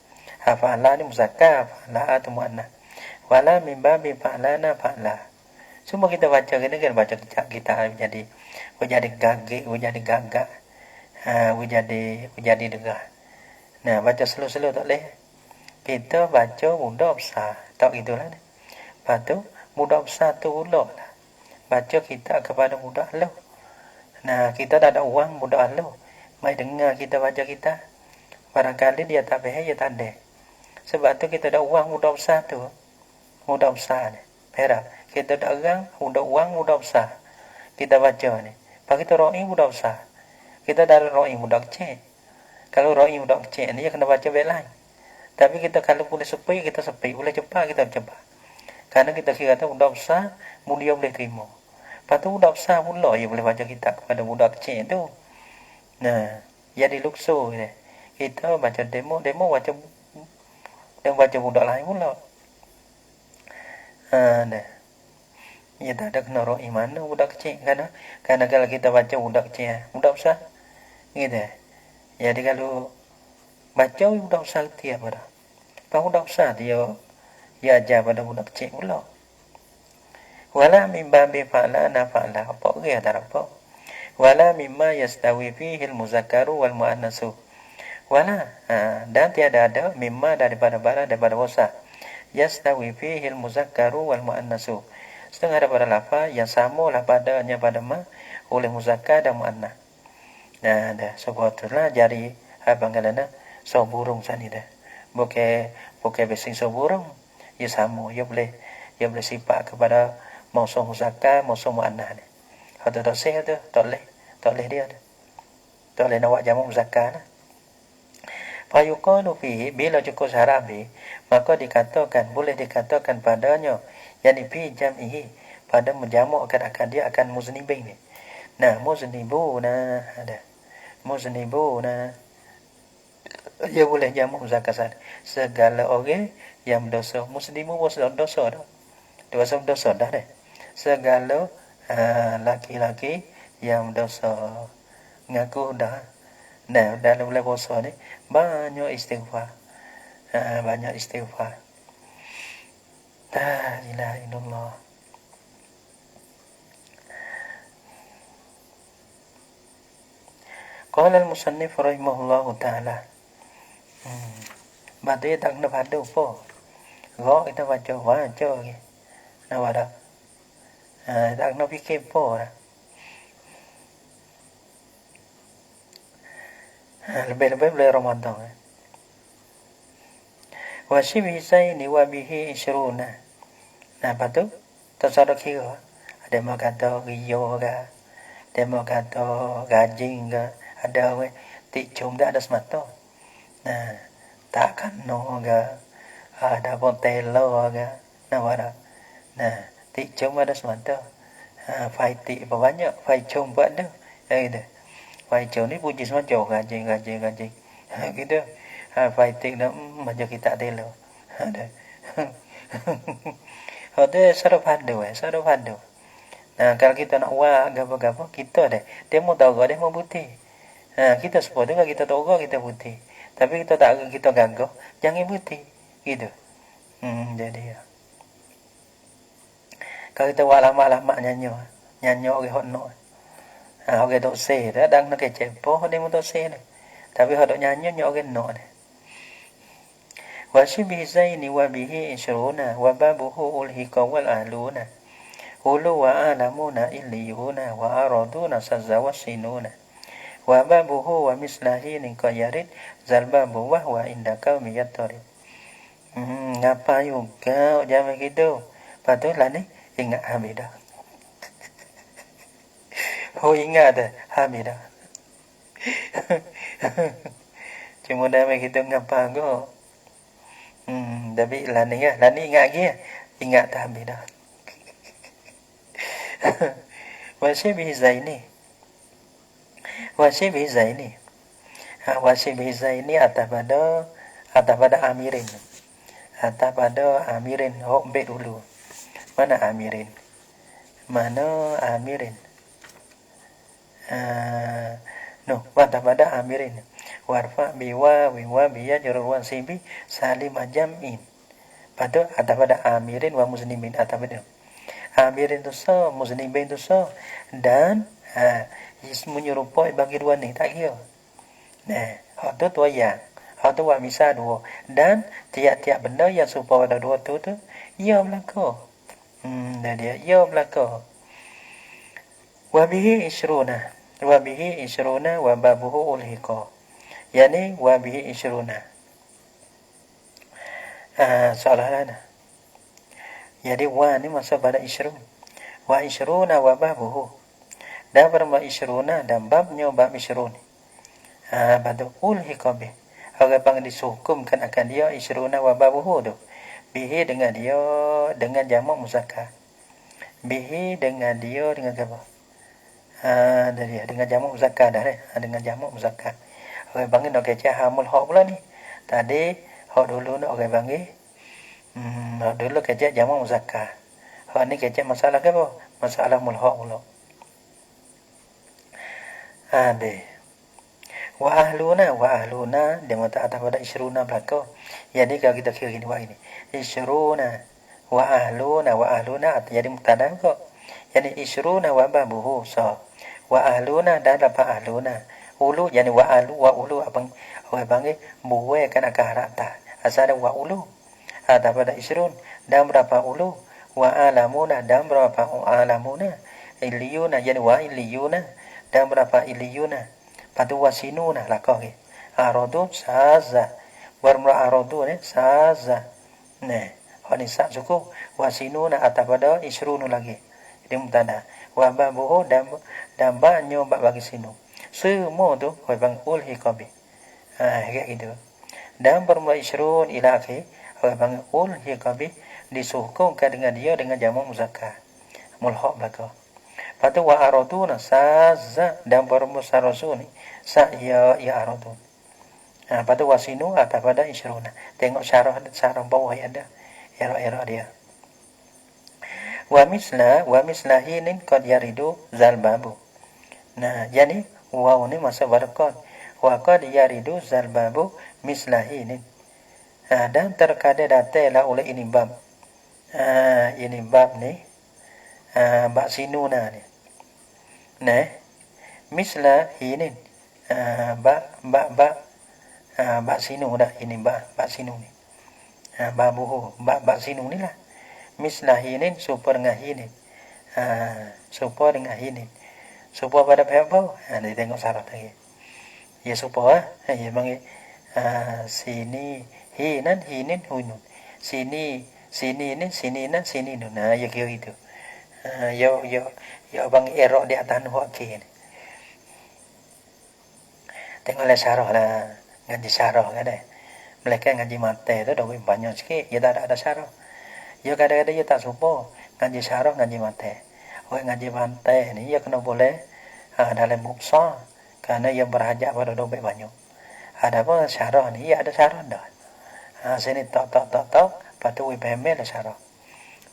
Fa'ala ni muzakkar, fa'ala tu muannas. Wala min babi fa'lana fa'la. Semua kita baca kena baca kita jadi gagik, jadi gagak. Jadi dengar. Nah, baca slow-slow tak boleh. Kita baca mudah besar. Tak gitulah. Lepas tu mudah besar tu ulok lah. Baca kita kepada mudah Allah. Nah, kita dah ada uang mudah Allah. Mai dengar kita baca kita. Barangkali dia tak faham, dia tak ada. Sebab tu kita ada uang mudah besar tu. Mudah besar ni. Perak. Kita ada orang, mudah uang mudah besar. Kita baca ni. Pak kita roi mudah besar. Kita dari roi mudah kecil. Kalau roi mudah kecil ni, dia kena baca baik lain. Tapi kita kalau boleh sepi, kita sepi. Boleh cepat, kita cepat. Karena kita kira tu mudah besar, mulia boleh terima. Lepas tu mudah besar pula, dia boleh baca kita kepada mudah kecil tu. Nah, jadi luksur ni. Kita baca demo baca dan baca budak lain pula. Dah. Ya tak ada kena roi mana budak kecil karena kalau kita baca budak kecil, budak besar gitu. Jadi kalau baca budak besar dia pada. Pak budak besar dia ajar pada budak kecil pula. Wala min babi fa'la nafa'la. Apa dia tak apa. Wala mimma yastawi fihi al-muzakkaru wal muannasu. Wala dan tiada ada mimma daripada wasa. Yastawi fihi al-muzakkaru wal muannasu. Setengah daripada lafaz yang sama lah padanya pada oleh muzakkar dan muannas. Nah, dah sebab itulah jari abanggalana so burung sani dah. Bukan besing so burung. Ya sama, ya boleh sifat kepada mausul muzakkar, mausul muannas ni. Ada dosa tu, tak boleh dia tu. Tak boleh nak buat jamak muzakkar lah. Fa yuqalu fihi bila cukup harabi, maka boleh dikatakan padanya yani fi jam'ihi pada menjamakkan akan dia akan muznibin ni. Nah, muznibuna ada. Muznibuna dia boleh jamak muzakkar segala orang yang berdosa. Muslimu dosa dah. Dosa dah deh. Segala laki-laki yang berdosa ngaku dah. Nah, dalam bulan puasa ni banyak istighfar. Banyak istighfar. La ilaha illallah. Qala al-musannif rahimahullahu ta'ala. Baca tak kena padu apa. Gak kita baca ke. Nak ada. Tak kena fikir apa dah. Lebih-lebih boleh Ramadan. Wa shibhi sayni wa bihi ishruna. Nah, lepas tu tersadar kira. Ada yang kata rio ke. Ada yang kata gajing ke. Ada orang tik cium tak ada semata. Nah, tak kena ke. Ada pun telo ke. Nah, ada. Nah, tik cium ada semata. Fai tik apa banyak. Fai cium pun ada. Gitu. Fai cium ni puji semacam gajing. Gitu. Fai tik dah macam kita telo. Ada. Ada sarap hadu. Nah, kalau kita nak buat apa-apa, kita dah. Dia mau tahu dia mau putih. Kita sepuluh juga kita tahu kita putih. Tapi kita tak kita gagah, jangan putih. Gitu. Jadi ya. Kalau kita buat lama-lama nyanyi orang hot no. Họ cái độ xe đó đang nó cái chế bố họ đi một độ xe này. Tapi họ độ nyanyi nhỏ cái nọ này. Washibi zaini wa bihi ishruna wa babuhu ulhiqa wal ahluna. Ulu wa alamuna illiyuna wa araduna sazawasinuna. Wa babuhu wa mislahinin qayarid zalbabu wa huwa inda qaumi yattarid. Ngapa juga jangan begitu. Patutlah ni ingat Hamidah. Oh ingat dah Hamidah. Cuma dah begitu ngapa go. Tapi lah ni ingat lagi. Ingat dah Hamidah. Washibi zaini. Washibi zaini. Washibi zaini atas pada amirin. Atas pada amirin. Oh, bet dulu. Mana amirin? Mana amirin? Atas pada amirin. Warfa biwa biya jurwan sibi salim jam'in. Pada atas pada amirin wa muslimin atas pada. Amirin tu so, muslimin tu so. Dan menyerupai bagi dua ni tak kira. Nah, hak tu yang. Hak tu buat misal dua. Dan tiap-tiap benda yang serupa pada dua tu ia berlaku. Dan dia ia berlaku. Wabihi isyruna. Wabihi isyruna wa babuhu ulhiqa. Yani wabihi isyruna. Soalan. Jadi wa ni masuk pada isyrun. Wa isyruna wa babuhu. Dan berma isyruna dan babnya bab isyrun. Pada ulhiqa bih. Orang panggil disukumkan akan dia isyruna wa babuhu tu. Bihi dengan dia dengan jamak muzakkar. Bihi dengan dia dengan apa? Dari dengan jamak muzakkar dah dengan jamak muzakkar. Orang panggil nak kecah hamul hak pula ni. Tadi hak dulu nak orang panggil hak dulu kecah jamak muzakkar. Hak ni kecah masalah ke apa? Masalah mulhaq pula. Deh. Wa ahluna dia mata atas pada isyruna belaka. Jadi kalau kita kira gini buat ini. Isyruna wa ahluna jadi mubtada kok. Jadi isyruna wa babuhu so. Wa ahluna dan dapat ahluna. Ulu jadi wa ulu apa orang panggil buai kan akan harata. Asal wa ulu atas pada isyrun dan berapa ulu wa alamuna dan berapa alamuna. Illiyuna jadi wa illiyuna dan berapa illiyuna. Padu wasinuna lakah ke. Aradu saza. Warmra aradu ni saza. Nah, hak ni sak cukup. Wasinuna atas pada isrunu lagi. Jadi mubtada. Wa babuhu dan banyo bab bagi sinu. Semua tu hoi bang ulhiqa bi. Kayak gitu. Dan bermula isrun ila akhir hoi bang ulhiqa bi disuhukkan dengan dia dengan jamak muzakkar. Mulhaq belaka. Patu wa araduna saza dan bermusarasuni sa ya aradu. Patu wasinu atas pada isyruna. Tengok syarah bawah ada era dia. Wa mislahinin qad yaridu zalbabu. Nah, jadi waw ni masuk pada qad. Wa qad yaridu zalbabu mislahinin. Dan terkadang datanglah oleh ini bab. Ini bab ni bab sinuna ni. Nah, mislahinin bak sinu dah ini bak sinu ni. Babuhu bak sinu ni lah. Mislahinin super dengan hinin. Super dengan hinin. Super pada pihak bawah. Dia tengok syarat lagi. Ya super ya panggil sini hinin hunun. Sini ni sini nun. Ya kira itu. Ya bang erok di atas nuhak ke ni. Tengoklah syarah lah. Ngaji syarah kan dah. Mereka ngaji mata tu dah banyak sikit. Ya tak ada syarah. Ya kadang-kadang ya tak supo. Ngaji syarah ngaji mata. Orang ngaji mata ni ya kena boleh dalam buksa. Kerana yang berhajat pada dompet banyak. Ada pun syarah ni ya ada syarah dah. Sini tak. Lepas tu wibemel lah syarah.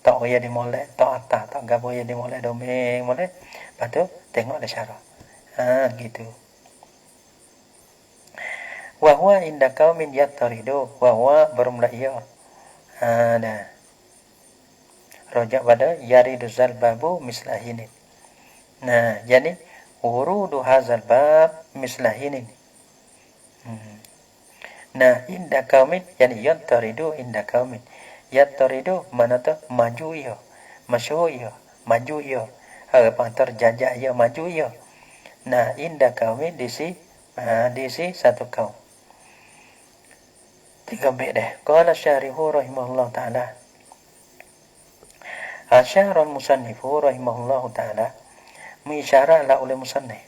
Tak boleh dimolek, tak atas, tak boleh dimolek domeng, molek. Lepas tu, tengok ada syarah. Gitu. Wahwa inda qaumin yattaridu. Wahwa bermula ia. Dah. Rojak pada yaridu zalbabu mislahinin. Nah, jadi, wurudu hadzal bab mislahin. Nah, inda kaumin yani yantaridu inda kaumin. Yantaridu mana tu maju ia, masyhur ia, maju ia. Apa terjajak ia, maju ia. Nah, inda kaumin di si satu kaum. 3 bait dah. Qala syarihu rahimahullah taala. Asyara al-musannifu rahimahullah taala mengisyaratlah oleh musannif.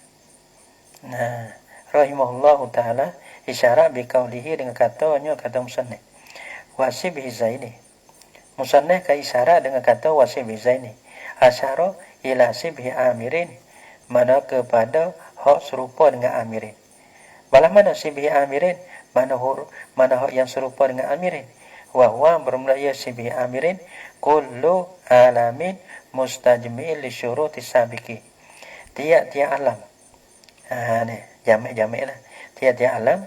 Nah, rahimahullah taala isyarat biqaulihi dengan katanya kata musannif. Wasibhi zaini. Musannif ka isyarat dengan kata wasibhi zaini. Asyara ila sibhi amirin, mana kepada hak serupa dengan amirin. Balah mana sibhi amirin? Mana hak yang serupa dengan amirin? Wa huwa bermula sibhi amirin kullu alamin mustajmi'il li syuruti sabiqi. Tiap-tiap alam. Ni jamak-jamak lah. Tiap-tiap alam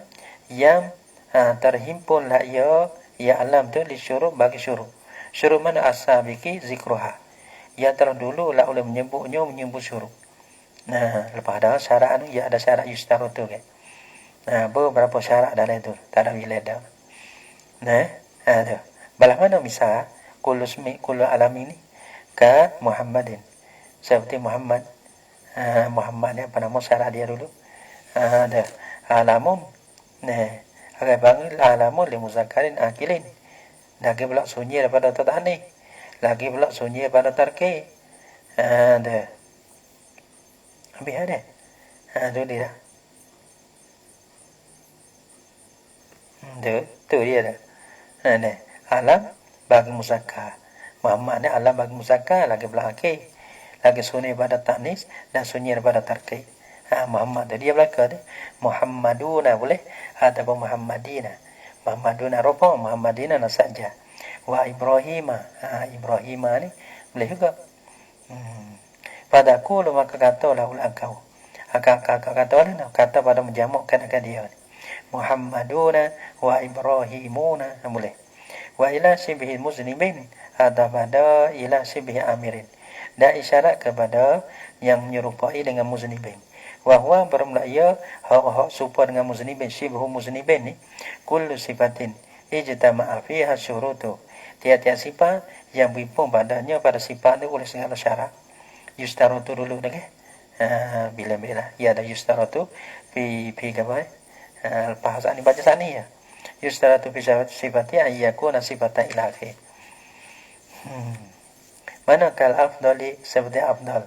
yang terhimpunlah ia alam tu li syurut bagi syurut. Syurut mana as-sabiqi zikruha. Yang terdahulu lah oleh menyebut syurut. Nah, lepas dah syarat ni ia ada syarat yustarutu kan. Nah, beberapa syarat dalam itu, tak ada bila dah. Nah, tu. Balah mana misal kullu alam ini ka Muhammadin. Seperti Muhammad. Muhammad ni apa nama syarat dia dulu? Ada alamun. Nah, agar bangun alamun li muzakkarin akilin. Lagi pula sunyi daripada tatani. Lagi pula sunyi daripada tarki. Ada. Habis ada. Tu dia. Tu dia dah. Nah, alam bagi muzakkar. Muhammad ni alam bagi muzakkar, lagi pula akil. Lagi sunyi pada tanis dan sunyi pada tarki. Muhammad dia belaka tu. Muhammaduna boleh ataupun Muhammadina. Muhammaduna rupa, Muhammadina saja. Wa Ibrahima. Ibrahima ni boleh juga. Pada aku maka katalah ulang kau. Katalah kata pada menjamakkan akan dia. Muhammaduna wa Ibrahimuna boleh. Wa ila sibhi muznimin ada pada ila sibhi amirin. Dan isyarat kepada yang menyerupai dengan muznibin. Wa huwa bermula ia hak serupa dengan muznibin, sibhu muznibin ni kullu sifatin ijtama'a fiha syurutu. Tiap-tiap sifat yang berhimpun padanya pada sifat itu oleh segala syarat. Yustarutu dulu dah ke? Bila-bila ia ada yustarutu fi apa? Lepas saat ni baca saat ni ya. Yustarutu fi sifati ayyakuna sifatan ilahi. Mana kal afdali seperti afdal.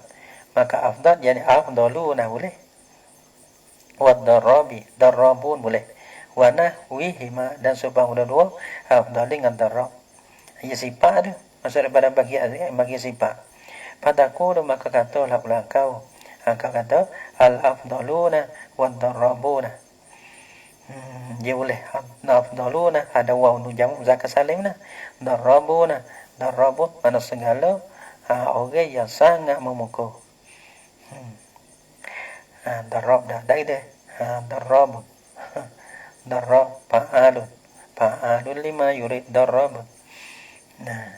Maka afdal yani afdaluna boleh. Wa darrabun boleh. Wa nahwihima dan sebagainya dua afdal dengan darrab. Ia sifat tu. Maksud daripada bagi sifat. Padaku maka katalah pula engkau. Engkau kata al-afdaluna wa darrabuna. Dia boleh afdaluna ada waw nun jamak muzakkar salim nah. Darrabuna darrabun mana segala orang yang sangat memukul. Darab dah dia. Darab. Darab fa'alun lima yurid darab. Nah,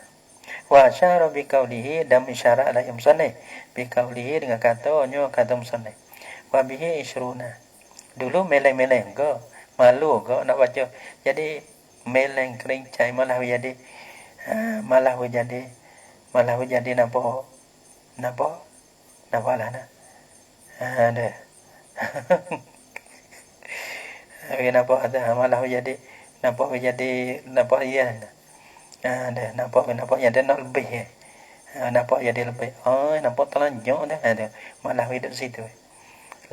wa asyara bi qaulihi dan isyarat ala musannif bi qaulihi dengan katanya kata musannif. Wa bihi isruna. Dulu meleng-meleng ke, malu ke nak baca. Jadi meleng kerincai malah jadi nampak lah nah. Ada. Nampak ada malah jadi nampak iya. Ada nampak yang dia nak lebih. Nampak jadi lebih. Nampak telanjang dah ada. Malah hidup situ.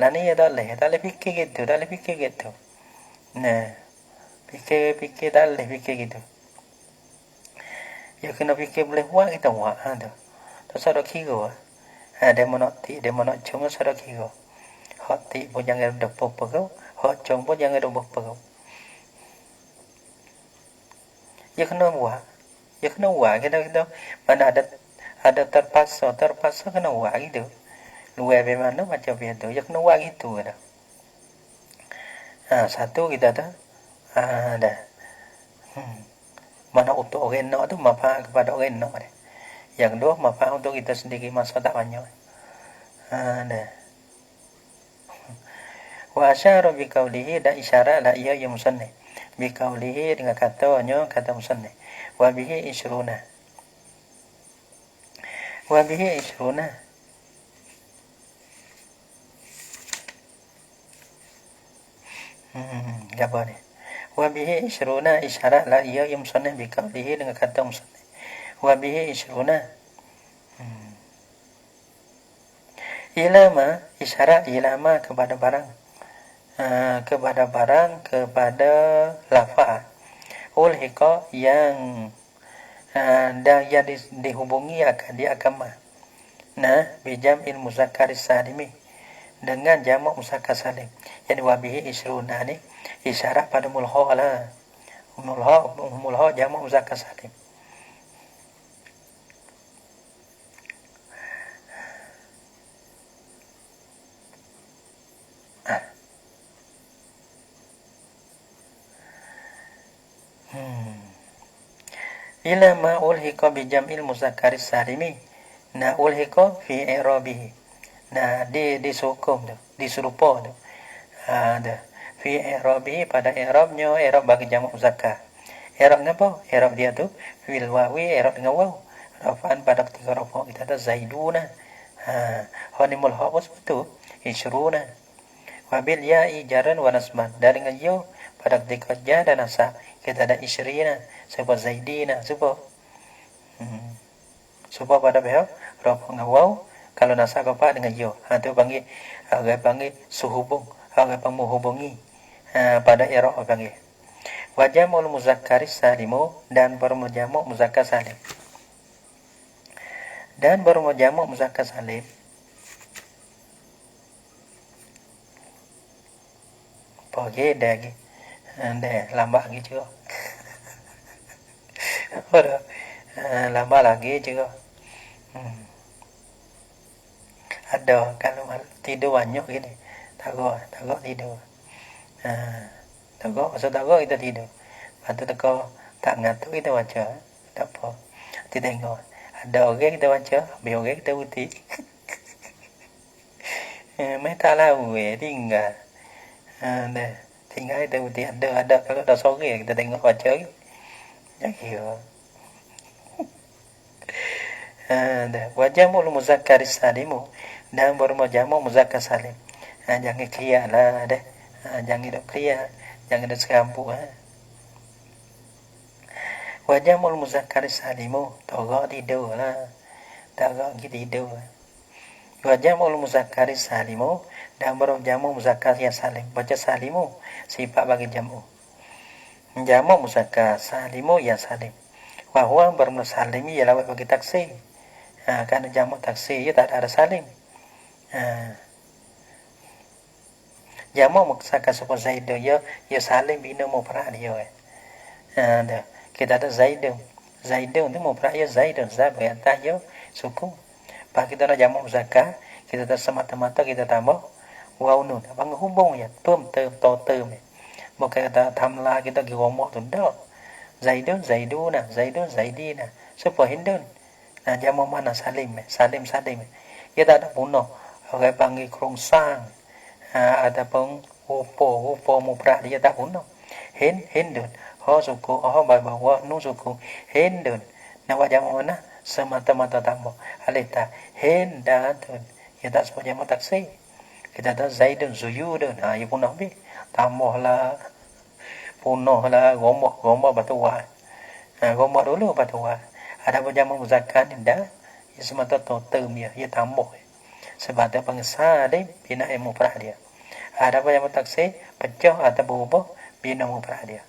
Lah ni ya tak boleh fikir gitu, tak boleh fikir gitu. Nah, fikir tak boleh fikir gitu. Ya kena fikir boleh buat kita buat tu. Tak sadar kira. Dia nak cung sadar kira. Hati pun jangan ada apa-apa kau. Hak cung pun jangan ada apa-apa kau. Ya kena buat. Kita mana ada terpaksa kena buat gitu. Luar bagaimana macam itu. Ya kena buat gitu dah. Satu kita tu dah. Mana untuk orang nak tu manfaat kepada orang nak dia. Yang kedua manfaat untuk kita sendiri masa tak banyak. Dah. Wa asyara bi qawlihi, dan isyaratlah ia ya musannif bi qawlihi dengan katanya kata musannif wa bihi isruna. Wa bihi isruna apa ni? Wa bihi isruna, isyaratlah ia ya musannif bi qawlihi dengan kata musannif wa bihi isruna. Ilama, isyarat ilama kepada barang, kepada lafaz ulhiqa yang dan yang dihubungi akan diakamah bijam'il muzakkar salimi dengan jamak muzakkar salim. Jadi wabihi isruna ni isyarat pada mulha lah, mulha jamak muzakkar salim. Ila ma ulhiqa bi jam'il muzakkar salimi, ulhiqa fi i'rabihi, disukung tu, diserupa tu, fi i'rabihi pada i'rabnya, i'rab bagi jamak muzakkar. I'rab apa? I'rab dia tu fil wawi, i'rab dengan waw, rafa'an pada ketika rafa kita ada zaiduna, hanimul hawaz tu isruna, wabil ya'i jaran wa nasban, dan dengan ya pada ketika jar dan nasab kita ada isrina, sebab zaidina, sebab pada pihak rafa dengan waw, kalau nasab apa dengan ya, tu panggil panggil suhubung, panggil menghubungi, pada i'rab panggil wa jam'ul muzakkar salimu, dan bermujamak muzakkar salim, dan bermujamak muzakkar salim pagi lagi lambat lagi juga. Lambat lagi juga. Ada kalau tidur banyak gini, tagak tidur. Tagak kita tidur. Lepas tu tak ngantuk kita baca, tak apa. Kita tengok. Ada orang kita baca, habis orang kita putih. Mai tak lalu tinggal. Tinggal kita putih ada kalau dah sore kita tengok baca lagi. Ya. Wajah mul muzakkar salimu, dan bermujamak muzakkar salim. Jangan clear lah dah. Jangan dok clear, jangan dok serampuk. Wajah mul muzakkar salimu, tagak tidur lah. Tagak tidur. Wajah mul muzakkar salimu, dan berjamak muzakkar yang salim. Baca salimu sifat bagi jamu. Jamak muzakkar salimu yang salim. Wa huwa bermusalimi ialah bagi taksir. Kerana jamak taksir ia tak ada salim. Jamak muzakkar sebab zaidun ya salim bina mufrad dia. Kita ada zaidun. Zaidun tu mufrad ya zaidun, zat berantah ya sukun. Pak kita nak jamak muzakkar, kita tak semata-mata kita tambah waw nun, bang hubung ya, tum to term. Bukan kata tamlah kita pergi romak tu dak. Zaidun zaiduna, zaidun zaidina. Supaya hindun. Jamak mana salim. Dia tak ada punah. Orang panggil kerongsang. Ataupun rupa mufrad dia tak punah. Hindun. Ha suku, bawa nun suku. Hindun. Nak jamak mana? Semata-mata tambah. Alita hindatun. Dia tak sebut jamak taksir. Kita tahu zaidun zuyudun. Ia punah habis. Tambahlah. Punahlah. Gombak batuan. Gombak dulu batuan. Ada pun jamak muzakkar ni dah. Ia semata term dia. Ia tambah. Sebab dia panggil salim. Bina mufrad dia. Ada pun jamak taksir. Pecah atau berubah. Bina mufrad dia.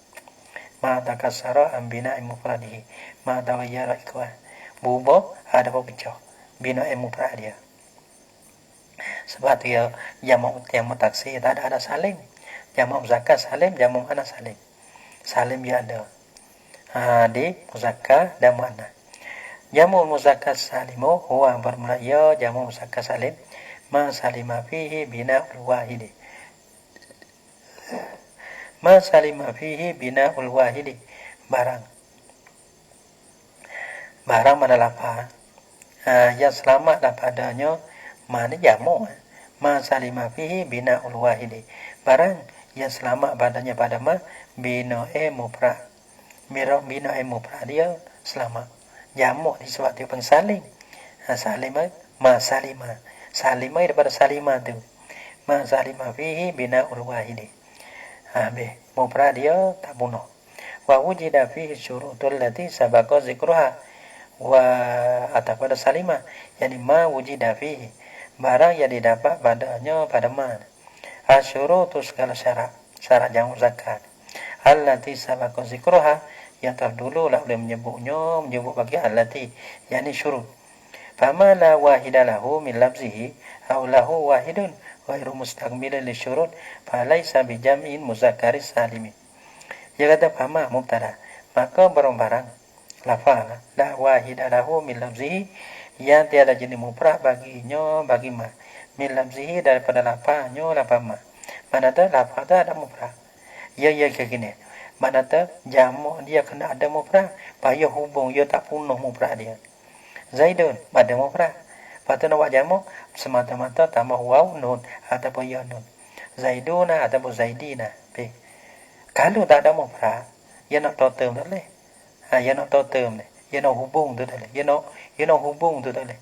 Ma takassara am bina mufradihi. Ma taghayyara ikhwan. Berubah. Ada pun pecah. Bina mufrad dia. Sebab dia jamak taksir tak ada salim. Jamak muzakkar salim, jamak muannas salim. Salim dia ada. Di muzakkar dan muannas. Jamak muzakkar salimu huwa bermula ya jamak muzakkar salim ma salima fihi bina'ul wahidi. Ma salima fihi bina'ul wahidi. Barang mana lafaz yang selamat padanya mana jamak. Ma salima fihi bina'ul wahidi. barang yang selamat padanya pada ma binae mufrad. Binae mufrad dia selamat. Jamak disebut pengsalim. Salimah ma salimah. Salimah daripada salimah tu. Ma salimah fihi bina'ul wahidi. Mufrad dia tak bunuh. Wa wujida fihi syurutul lati sabaqa zikruha. Wa atau pada salimah. Yani ma wujida fihi. Barang yang didapat padanya pada ma. Asyurutu segala syarat. Syarat jamak zakat. Allati sabaqa zikruha. Yang terdulu lah boleh menyebut bagi allati. Yani syurut. Fama la wahida lahu min labzihi. Au lahu wahidun. Ghairu mustaqbilin li syurut. Falaysa bijam'in muzakkaris salimin. Dia kata fama mubtada. Maka barang-barang lafaz la wahida lahu min labzihi. Yang tiada jenis mufrad baginya bagi ma. Min labzihi daripada lafaznya lafaz ma. Mana tu lafaz tu ada mufrad. Ya kayak gini. Mana tu jamak dia kena ada mufrad. Payah hubung dia tak penuh mufrad dia. Zaidun ada mufrad. Lepas tu nak buat jamak semata-mata tambah waw nun ataupun ya nun. Zaiduna ataupun zaidina. Kalau tak ada mufrad, dia nak totem tak boleh. Dia nak totem ni. Dia nak hubung tu tak boleh. Dia nak hubung tu tak boleh.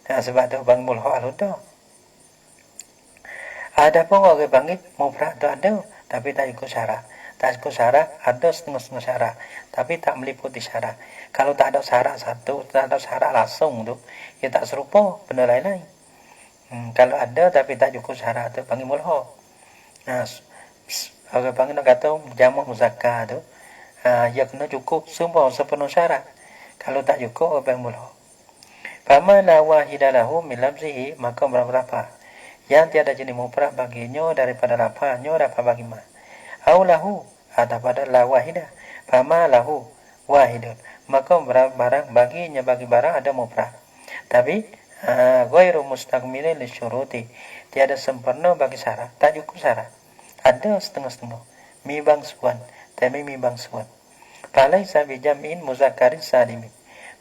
Sebab tu bang mulha lu tu. Ada pun orang panggil mufrad tu ada tapi tak ikut syarat. Tak ikut syarat, ada setengah-setengah syarat. Tapi tak meliputi syarat. Kalau tak ada syarat satu, tak ada syarat langsung tu, dia tak serupa benda lain-lain. Kalau ada tapi tak cukup syarat tu, panggil mulha. Orang panggil nak kata jamak muzakkar tu, dia kena cukup semua sepenuh syarat. Kalau tak cukup, orang panggil mulha. Fama la wahida lahu min labzihi, maka berapa? Yang tiada jenis mufrad baginya daripada lafaznya dapat bagi ma. Au lahu ada pada la wahidah. Fama lahu wahidun. Maka barang baginya bagi barang ada mufrad. Tapi ghairu mustaqbilin li syuruti. Tiada sempurna bagi syarat, tak cukup syarat. Ada setengah-setengah. Mi bangsuan, tapi mi bangsuan. Falaisa bi jam'in muzakkarin salimin.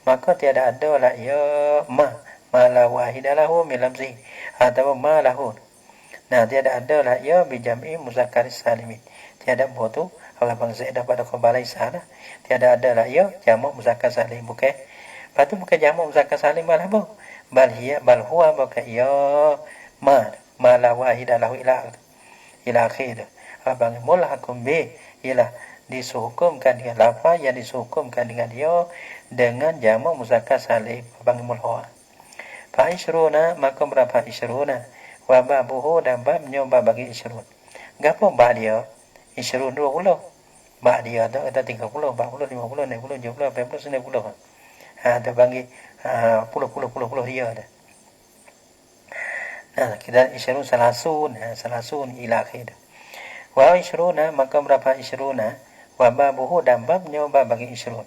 Maka tiada ada la ya ma la wahidah lahu min lamzi atau ma lahu. Nah, tiada ada la ya bi jam'in muzakkarin salimin. Tiada buat tu kalau bangsa dapat khabar sana tiada ada lah ya jamak muzakkar salim bukan. Lepas tu bukan jamak muzakkar salim malah apa? Bal huwa bukan ya ma la wahidah lahu ila akhir. Abang mulhakum bi ialah disuhukumkan dengan lafaz yang disuhukumkan dengan dia dengan jamak muzakkar salim abang mulha. Fa isyruna maka berapa isyruna wa babuhu dan babnya bagi isyrun. Gapo ba dia? Isyrun 20. Bak dia tu ada 30, 40, 50, 60, 70, 80, 90. Dia panggil puluh dia ada. Kita isyrun salasun ila akhir. Wa isyruna maka berapa isyruna wa babuhu dan babnya bagi isyrun.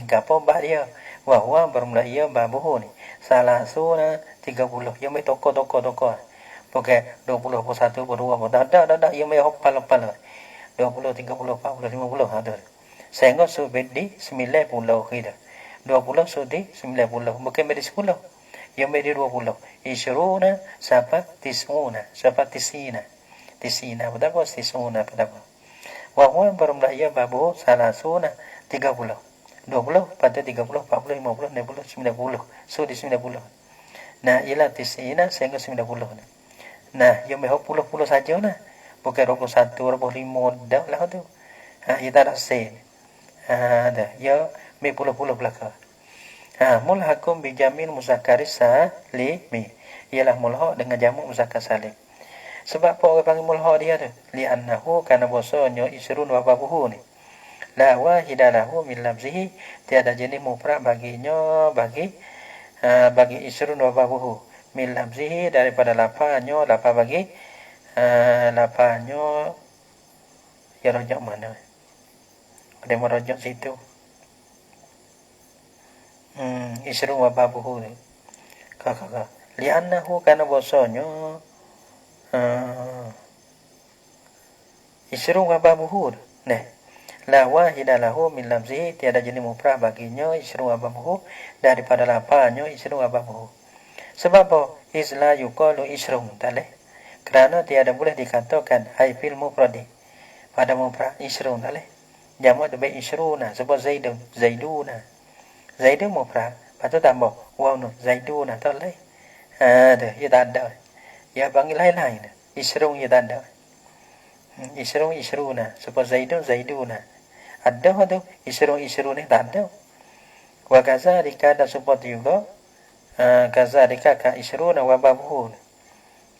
Gapo bak dia? Wa huwa bermula ia babuhu ni. Salasuna 30. Yang mai toko. Bukan 20, 21, 22. Tak. Yang mai hafal. 20, 30, 40, 50 ada. Sehingga subedi 90 kita. 20 sudi 90. Bukan beri 10. Yang beri 20. Isyruna sapat tisuna. Sapat tisina. Betapa tisuna betapa. Wa huwa bermulai babu salasuna 30. 20 pada 30, 40, 50, 60, 90. Sudi 90. Nah, ialah tisina sehingga 90. Nah, yang beri 10 saja nah. Bukan 21, 25 dah lah tu. Ia tak ada sen. Dah. Ya, mi puluh belakang. Mulhakum bi jamin muzakkaris salimi. Ialah mulha dengan jamak muzakkar salim. Sebab apa orang panggil mulha dia tu? Li'annahu kana bahasanya isrun wa babuhu ni. La wahida lahu min labzihi. Tiada jenis mufrad baginya bagi isrun wa babuhu. Min labzihi daripada lafaznya lafaz bagi lapanya ya rojak mana? Ada merojak situ. Isru wa babuhu ni. Kakak. Li'annahu kana bahasanya isru wa babuhu. Nah. La wahida lahu min lamzihi tiada jenis mufrad baginya isru wa babuhu daripada lapanya isru wa babuhu. Sebab apa? Isla yuqalu isrun taleh. Kerana tiada boleh dikatakan ai fil mufradi pada mufrad isrun tak boleh. Jamak tu baik isruna sebab zaiduna. Zaidun mufrad, lepas tu tambah waw nun zaiduna tak boleh. Dah, ia tak ada. Ya panggil lain-lain. Isrun ia tak ada. Isruna sebab zaiduna. Ada tu isrun ni tak ada. Wa kadzalika dan seperti juga kadzalika ka isruna wa babun.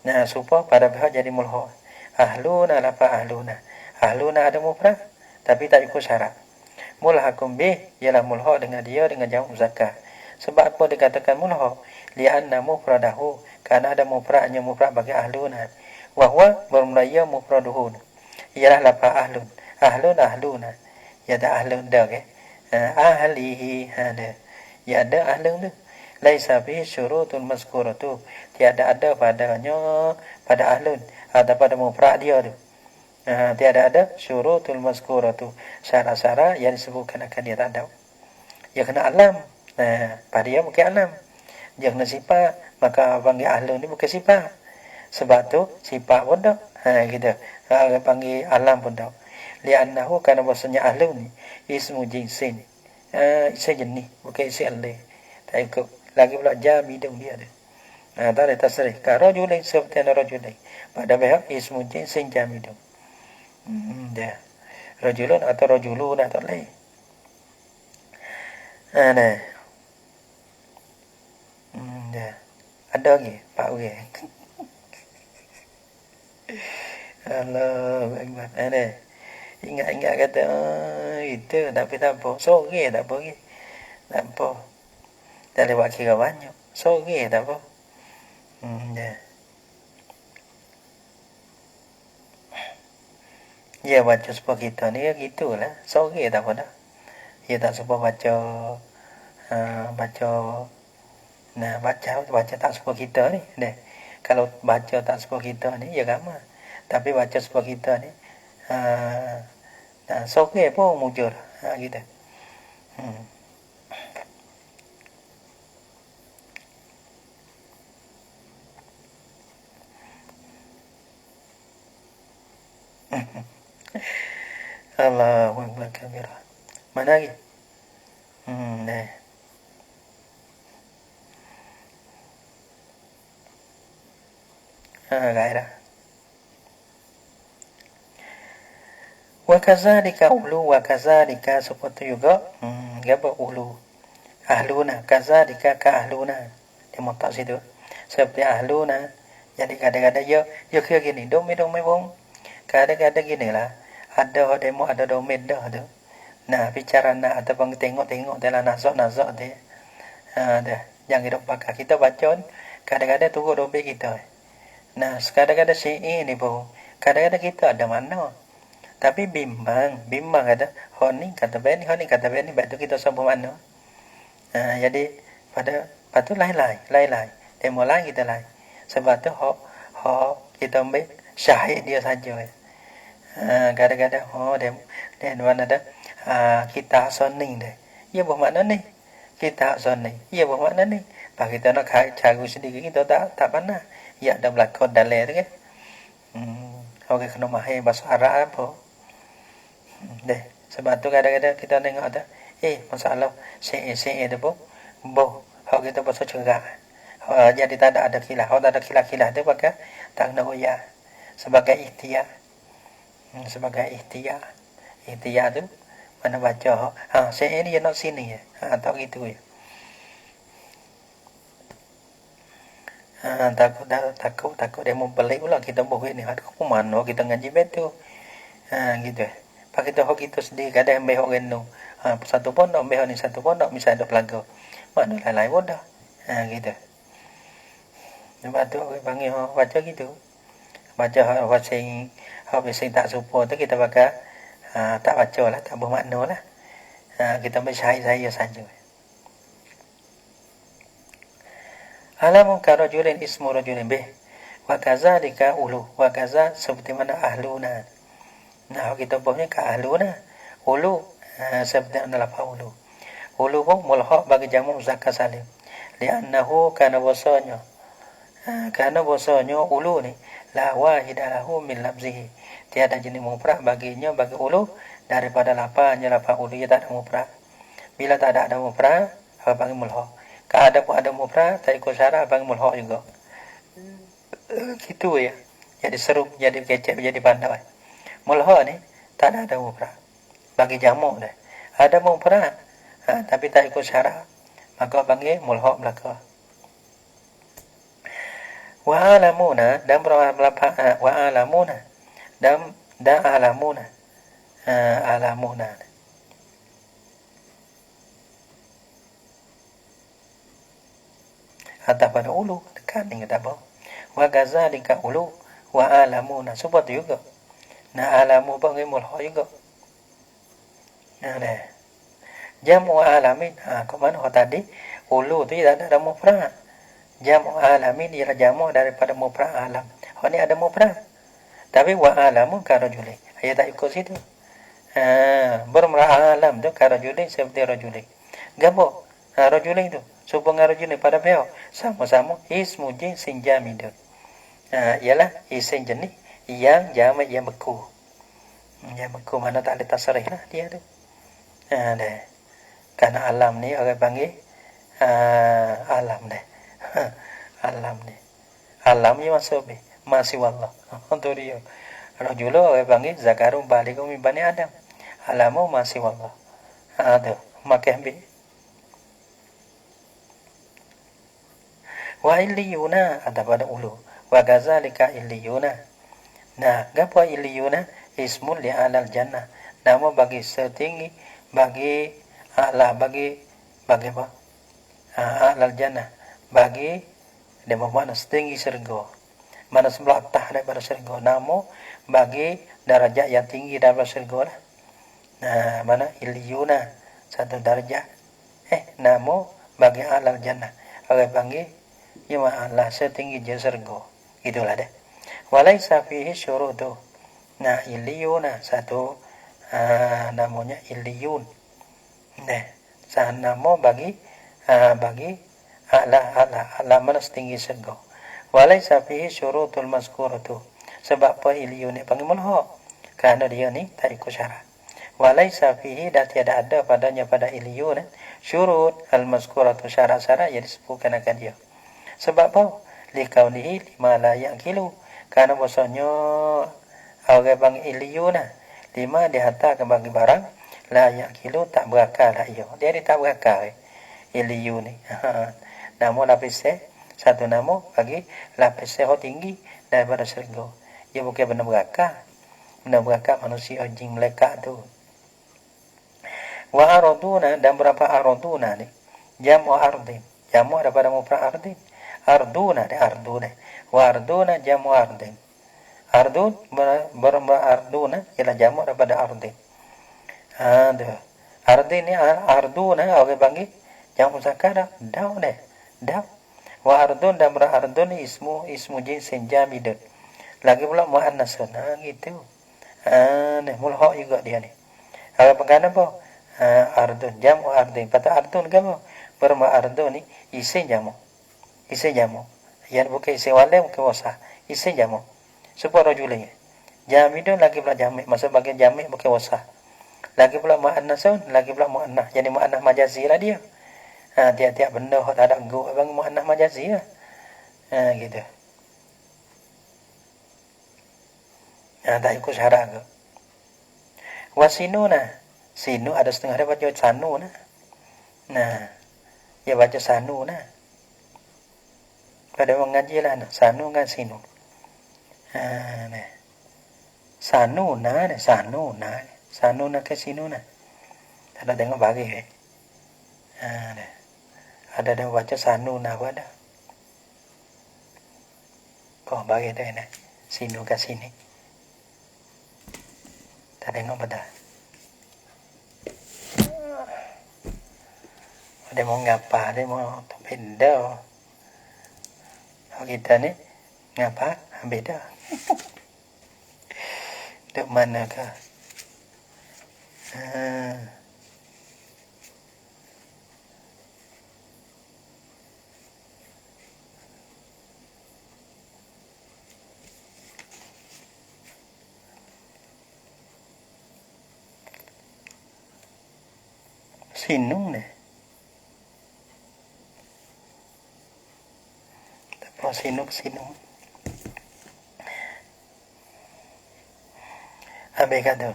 Nah, supaya pada pihak jadi mulhaq. Ahluna lapa ahluna. Ahluna ada mufrad tapi tak ikut syarat. Mulhaqum bih ialah mulhaq dengan dia dengan jamak muzakkar. Sebab apa dikatakan mulhaq? Li'anna mufradahu, karena ada mufradnya mufrad bagi ahluna. Wa huwa bermulaya mufraduhu. Ialah lapa ahlun. Ahluna. Ya ada ahlun dah ke? Ahlihi ada. Ya ada ahlun tu. Laisa fi syurutul mazkuratu. Tiada ada padanya pada ahlun atau pada mufrad dia tu. Tiada ada syurutul mazkuratu. Syarat-syarat yang disebutkan akan dia tak ada. Dia kena alam. Pada dia bukan alam. Dia kena sifat. Maka panggil ahlun ni bukan sifat. Sebab tu sifat pun tak. Gitu. Panggil alam pun tak. Li'annahu karena bahasanya ahlun ni ismu jinsin. Isim jenis. Bukan isim alih. Tak ikut. Lagi pula jamidun dia ada. Tak ada tasrih. Rajulain seperti ada rajulain. Pada pihak ismu jinsin jamidun. Dia. Rajulun atau rajulun atau lain. Nah. Dia. Ada lagi Pak Uri. Allah Akbar. Ada. Ingat-ingat kata itu tapi tak apa. Sore tak apa lagi. Tak apa. Tak boleh buat kira banyak. Sore tak apa. Ya. Ya baca supaya kita ni ya gitulah. Sore tak apa dah. Ya tak supaya baca baca tak supaya kita ni. Deh. Kalau baca tak supaya kita ni ya ramai. Tapi baca supaya kita ni sore pun mujur. Gitu. Allahu Akbar kabira. Mana lagi? Nah. Gairah. Wa kadzalika ulu wa kadzalika seperti juga apa ulu. Ahluna kadzalika ka ahluna. Dia mutak situ. Seperti ahluna. Jadi kadang-kadang ya kira gini, domi bong. Kadang-kadang ginilah. Ada demo ada domain dah tu. Nah, bicara nak ataupun tengok-tengok dalam nazak dia. Dah. Yang hidup pakai kita baca kadang-kadang turut domain kita. Nah, kadang-kadang syair ni pun kadang-kadang kita ada mana. Tapi bimbang ada. Honi kata beni kata beni baik tu kita sambung mana. Jadi pada tu lain-lain. Demo lain kita lain. Sebab tu kita ambil syahid dia saja. Kadang-kadang dia mana ada kita soning deh. Ia bermakna ni. Kita soning. Ia bermakna ni. Pak kita nak cari sendiri kita tak pandai. Ya ada berlakon dalil tu kan. Orang kena mahir bahasa Arab apa. Deh. Sebab tu kadang-kadang kita tengok ada masalah syair tu pun hak kita bahasa cerah. Jadi tak ada khilaf. Hak tak ada khilaf tu pakai tak kena royak. Sebagai ikhtiar. Ikhtiar tu mana baca syair ni nak sini tak gitu ya. Takut dia mau balik pula kita buat ni aku mana kita ngaji betul. Gitu. Pak kita hok itu sendiri kadang ambil hok reno. Satu pondok ambil ni satu pondok misal ada pelaga. Mana lain-lain pun dah. Gitu. Sebab tu panggil baca gitu. Baca hak sing tak serupa tu kita pakai tak baca lah, tak bermakna lah. Kita ambil saya saja. Alamun karajulin ismu rajulin bih. Wa kadzalika ulu. Wa kadza seperti mana ahluna. Nah, kita punya ka ahluna. Ulu seperti mana lafaz ulu. Ulu pun mulhaq bagi jamak muzakkar salim. Li'annahu kana wasanya. Karena bahasanya ulu ni La wahida lahu min labzihi. Tiada jenis mufrad baginya bagi ulu daripada lapangnya lapang ulu ya tak ada mufrad. Bila tak ada mufrad, apa panggil mulha. Kalau ada pun ada mufrad, tak ikut syarat panggil mulha juga. Gitu ya. Jadi seru, jadi kecek, jadi pandai. Mulha ni tak ada mufrad. Bagi jamak dah. Ada mufrad, tapi tak ikut syarat, maka panggil mulha belaka. Wa alamuna dan berapa wa alamuna dan alamuna alamuna atas pada ulu dekat dengan tak apa. Wa gazalika ulu wa alamuna seperti juga. Nah alamu panggil mulha juga. Nah deh. Jamu alamin. Ke mana tadi? Ulu tu tidak ada mufrad. Jamu alamin ialah jamu daripada mufrad alam. Ini ada mufrad. Tapi wa alamu karajuli. Ayat tak ikut situ. Bermula alam tu karajuli seperti rajuli. Gapo? Rajuli tu. Supaya rajuli pada pihak sama-sama ismu jinsin jamidun. Ialah isim jenis yang jamak yang beku. Yang beku mana tak ada tasrih lah dia tu. Deh. Karena alam ni orang panggil alam deh. Alam ni. Alam ni masih wallah. Untuk dia. Rajulu orang panggil zakarum balikum min bani Adam. Alamu masih wallah. Ada. Maka ambil. Wa illiyuna ada pada ulu. Wa gazalika illiyuna. Nah, apa illiyuna? Ismul li alal jannah. Nama bagi setinggi bagi a'la bagi apa? Alal jannah bagi dia mana setinggi syurga. Mana sebelah atas daripada syurga. Nama bagi darjat yang tinggi daripada syurga lah. Nah, mana illiyuna satu darjat. Nama bagi alal jannah. Orang panggil ya Allah setinggi syurga. Itulah dia. Walaisa fihi syurutu. Nah, illiyuna satu namanya illiyun. Nah, nama bagi ala mana setinggi syurga. Walaisa fihi syurutul mazkuratu. Sebab apa illiyun ni panggil mulha? Kerana dia ni tak ikut syarat. Walaisa fihi dan tiada ada padanya pada illiyun syurut al-mazkuratu syarat-syarat yang disebutkan akan dia. Sebab apa? Likaunihi lima la yaqilu. Karena maksudnya orang panggil illiyun lima dihantarkan bagi barang la yaqilu tak berakal lah ia. Dia tak berakal illiyun ni. Nama lapis satu nama bagi lapis tinggi daripada syurga. Ia bukan benar berakal. Benar berakal manusia jin malaikat tu. Wa araduna dan berapa araduna ni? Jamu ardin. Jamu daripada mufrad ardin. Arduna de arduna. Wa arduna jamu ardin. Ardun berapa arduna ialah jamu daripada ardin. Ardin ni arduna orang panggil jamu zakara daw deh. Daw. Wa ardun dan berapa ardun ni ismu jinsin jamidun. Lagi pula muannasun. Gitu. Mulha juga dia ni. Apa pengana apa? Ardun jamu ardin. Kata ardun kamu berapa ardun ni isim jamu. Isim jamu. Yang bukan isim wala bukan wasa. Isim jamu. Supaya rajulnya. Jamidun lagi pula jamik. Maksud bagian jamik bukan wasa. Lagi pula mu'annasun. Lagi pula mu'annah. Jadi mu'annah majazi lah dia. Tiap-tiap benda tak ada guk. Abang mu'annah majazi lah. Gitu. Tak ikut syarat ke. Wasinuna. Sinu ada setengah dia baca sanu nah. Nah. Dia baca sanu nah. Pada mengaji lah nah. Sanu kan sinu. Nah. Sanu nah. Sanu nah. Sanu nah ke sinu nah. Tak ada tengok bagi nah. Ada yang baca sanu nah apa ada. Kau bagi dia nah. Sinu ke sini. Tak tengok betul. Dia mau ngapa, dia mau beda. Kalau kita ni ngapa, beda. Duk mana ke? sinung deh. Apa sinung? Habis kata.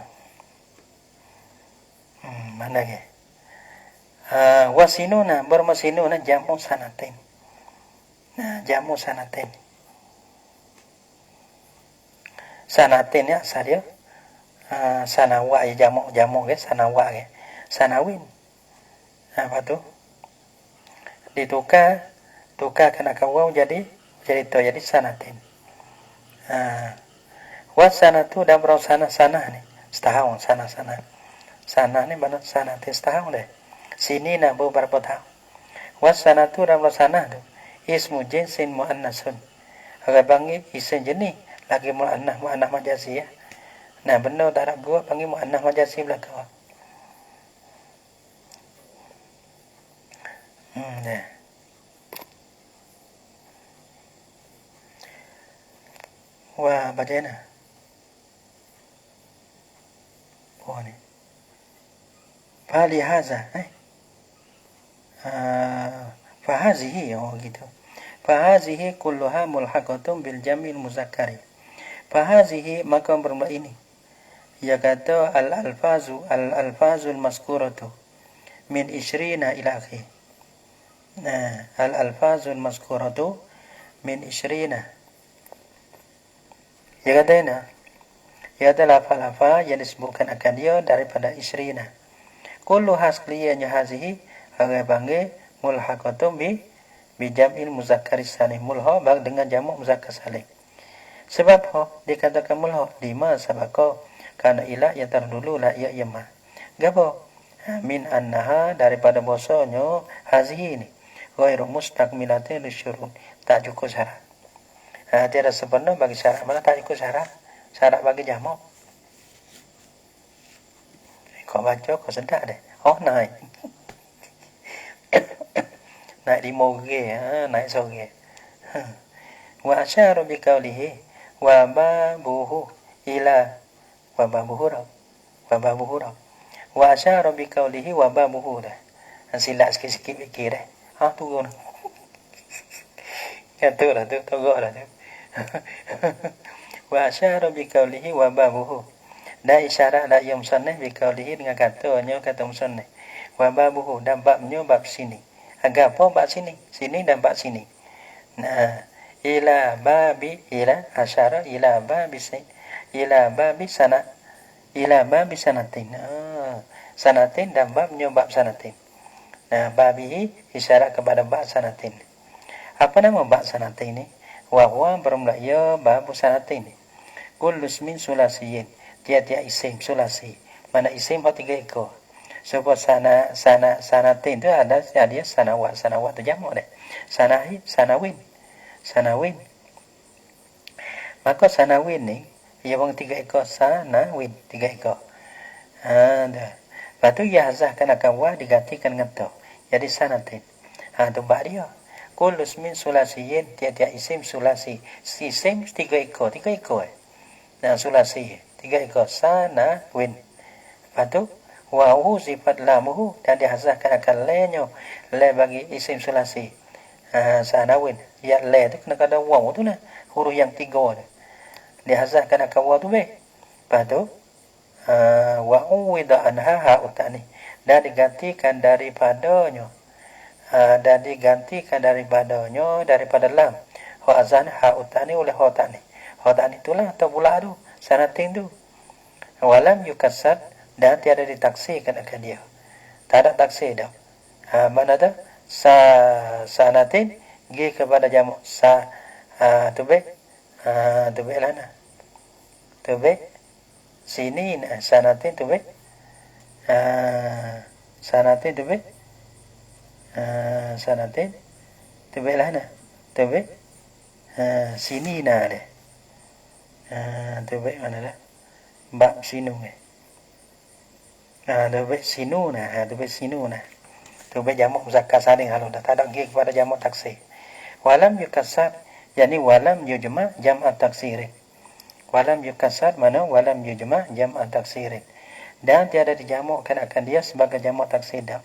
Mana ke? Wasinuna bermasinuna jamu sanatin. Nah, jamu sanatin. Sanatin ya asalnya sanawa ya jamu ke sanawa ke. Sanawin. Apa tuh? Ditukar kena kawau jadi sanatin. Wasanatu dan berasana nih. Setahun sana. Sana ni mana sanatin setahun deh. Sini nak beberapa tahun. Wasanatu dan berasana tu. Ismu jinsin mu'annasun. Agak panggil isim jenis lagi mu'annah majasi ya. Nah benar darab gua panggil mu'annah majasi belakang. Dah. Wah, bagaimana? Oh ni. Falihaza, fahazihi, oh gitu. Fahazihi kulluha mulhaqatun bil jamil muzakkari. Fahazihi maka bermula ini. Ya kata al-alfazul maskuratu min isyrina ila akhir. Nah, al-alfazul maskuratu min isyrina. Ya kata ini. Ya adalah lafal-lafal yang disebutkan akan dia daripada isyrina. Kulluha sekaliannya hazihi agak panggil mulhaqatun bi jam'il muzakkar salim. Mulha dengan jamak muzakkar salim. Sebab dikatakan mulha lima sabaqah karena ila yang terdulu la ya yama. Gapo? Min annaha daripada bahasanya hazihi ini ghairu mustakmilatin lisyurut. Tak cukup syarat. Tiada sempurna bagi syarat. Mana tak cukup syarat? Syarat bagi jamak. Kau baca, kau sedar deh. Naik. Naik 5G, naik sorge. Wa asyara bi qawlihi wa babuhu ila wa babuhu. Wa asyara bi qawlihi wa babuhu dah. Silap sikit-sikit fikir dah. Turun. Kata lah tu, togok lah tu. Wa asyara bi qawlihi wa babuhu. Dan isyarat la yang musannif bi qawlihi dengan katanya kata musannif. Wa babuhu dan babnya bab sini. Agak apa bab sini? Sini dan bab sini. Nah, ila asyara ila babi sanatin. Sanatin dan babnya bab sanatin. Nah, babihi isyarat kepada bab sanatin. Apa nama bab sanatin ni? Wa huwa bermula ya bab sanatin ni. Kullu ismin sulasiyin. Tiap-tiap isim sulasi. Mana isim 3 ekor. Sebab sanatin tu ada dia sanawat tu jamak dah. Sanawin. Maka sanawin ni ia bang 3 ekor sanawin 3 ekor. Dah. Lepas tu yazah kena kawa digantikan dengan tu. Jadi sanatin. Tu bab dia. Kullu ismin sulasiyin tiap-tiap isim sulasi. Isim 3 ekor. Nah sulasi 3 ekor sanawin. Lepas tu wahu sifat lamuhu dan dihazahkan akan le-nya. Le bagi isim sulasi. Sanawin. Ya le tu kena ada waw tu lah. Huruf yang 3 tu. Dihazahkan akan waw tu beh. Lepas tu wa'uwida anha ha'utani. Dan digantikan daripadanya. Daripada lam. Ha'azan ha'utani oleh ha'utani. Ha'utani itulah atau pula tu. Sanatin tu. Walam yukassar dan tiada ditaksirkan akan dia. Tak ada taksir dah. Mana tu? Sanatin gi kepada jamak tubik lana. Tubik sini sanatin tubik. Sanatin tubik. Sanatin tubik lana. Tubik sini deh. Tubik mana dah? Bab sinu ni. Tubik sinu nah. Tubik jamak muzakkar saling kalau dah tak ada gi kepada jamak taksir. Walam yukassar yakni walam yujma jam'a taksirin. Walam yukassar mana walam yujma jam'a taksirin. Dan tiada dijamakkan akan dia sebagai jamak taksir dah.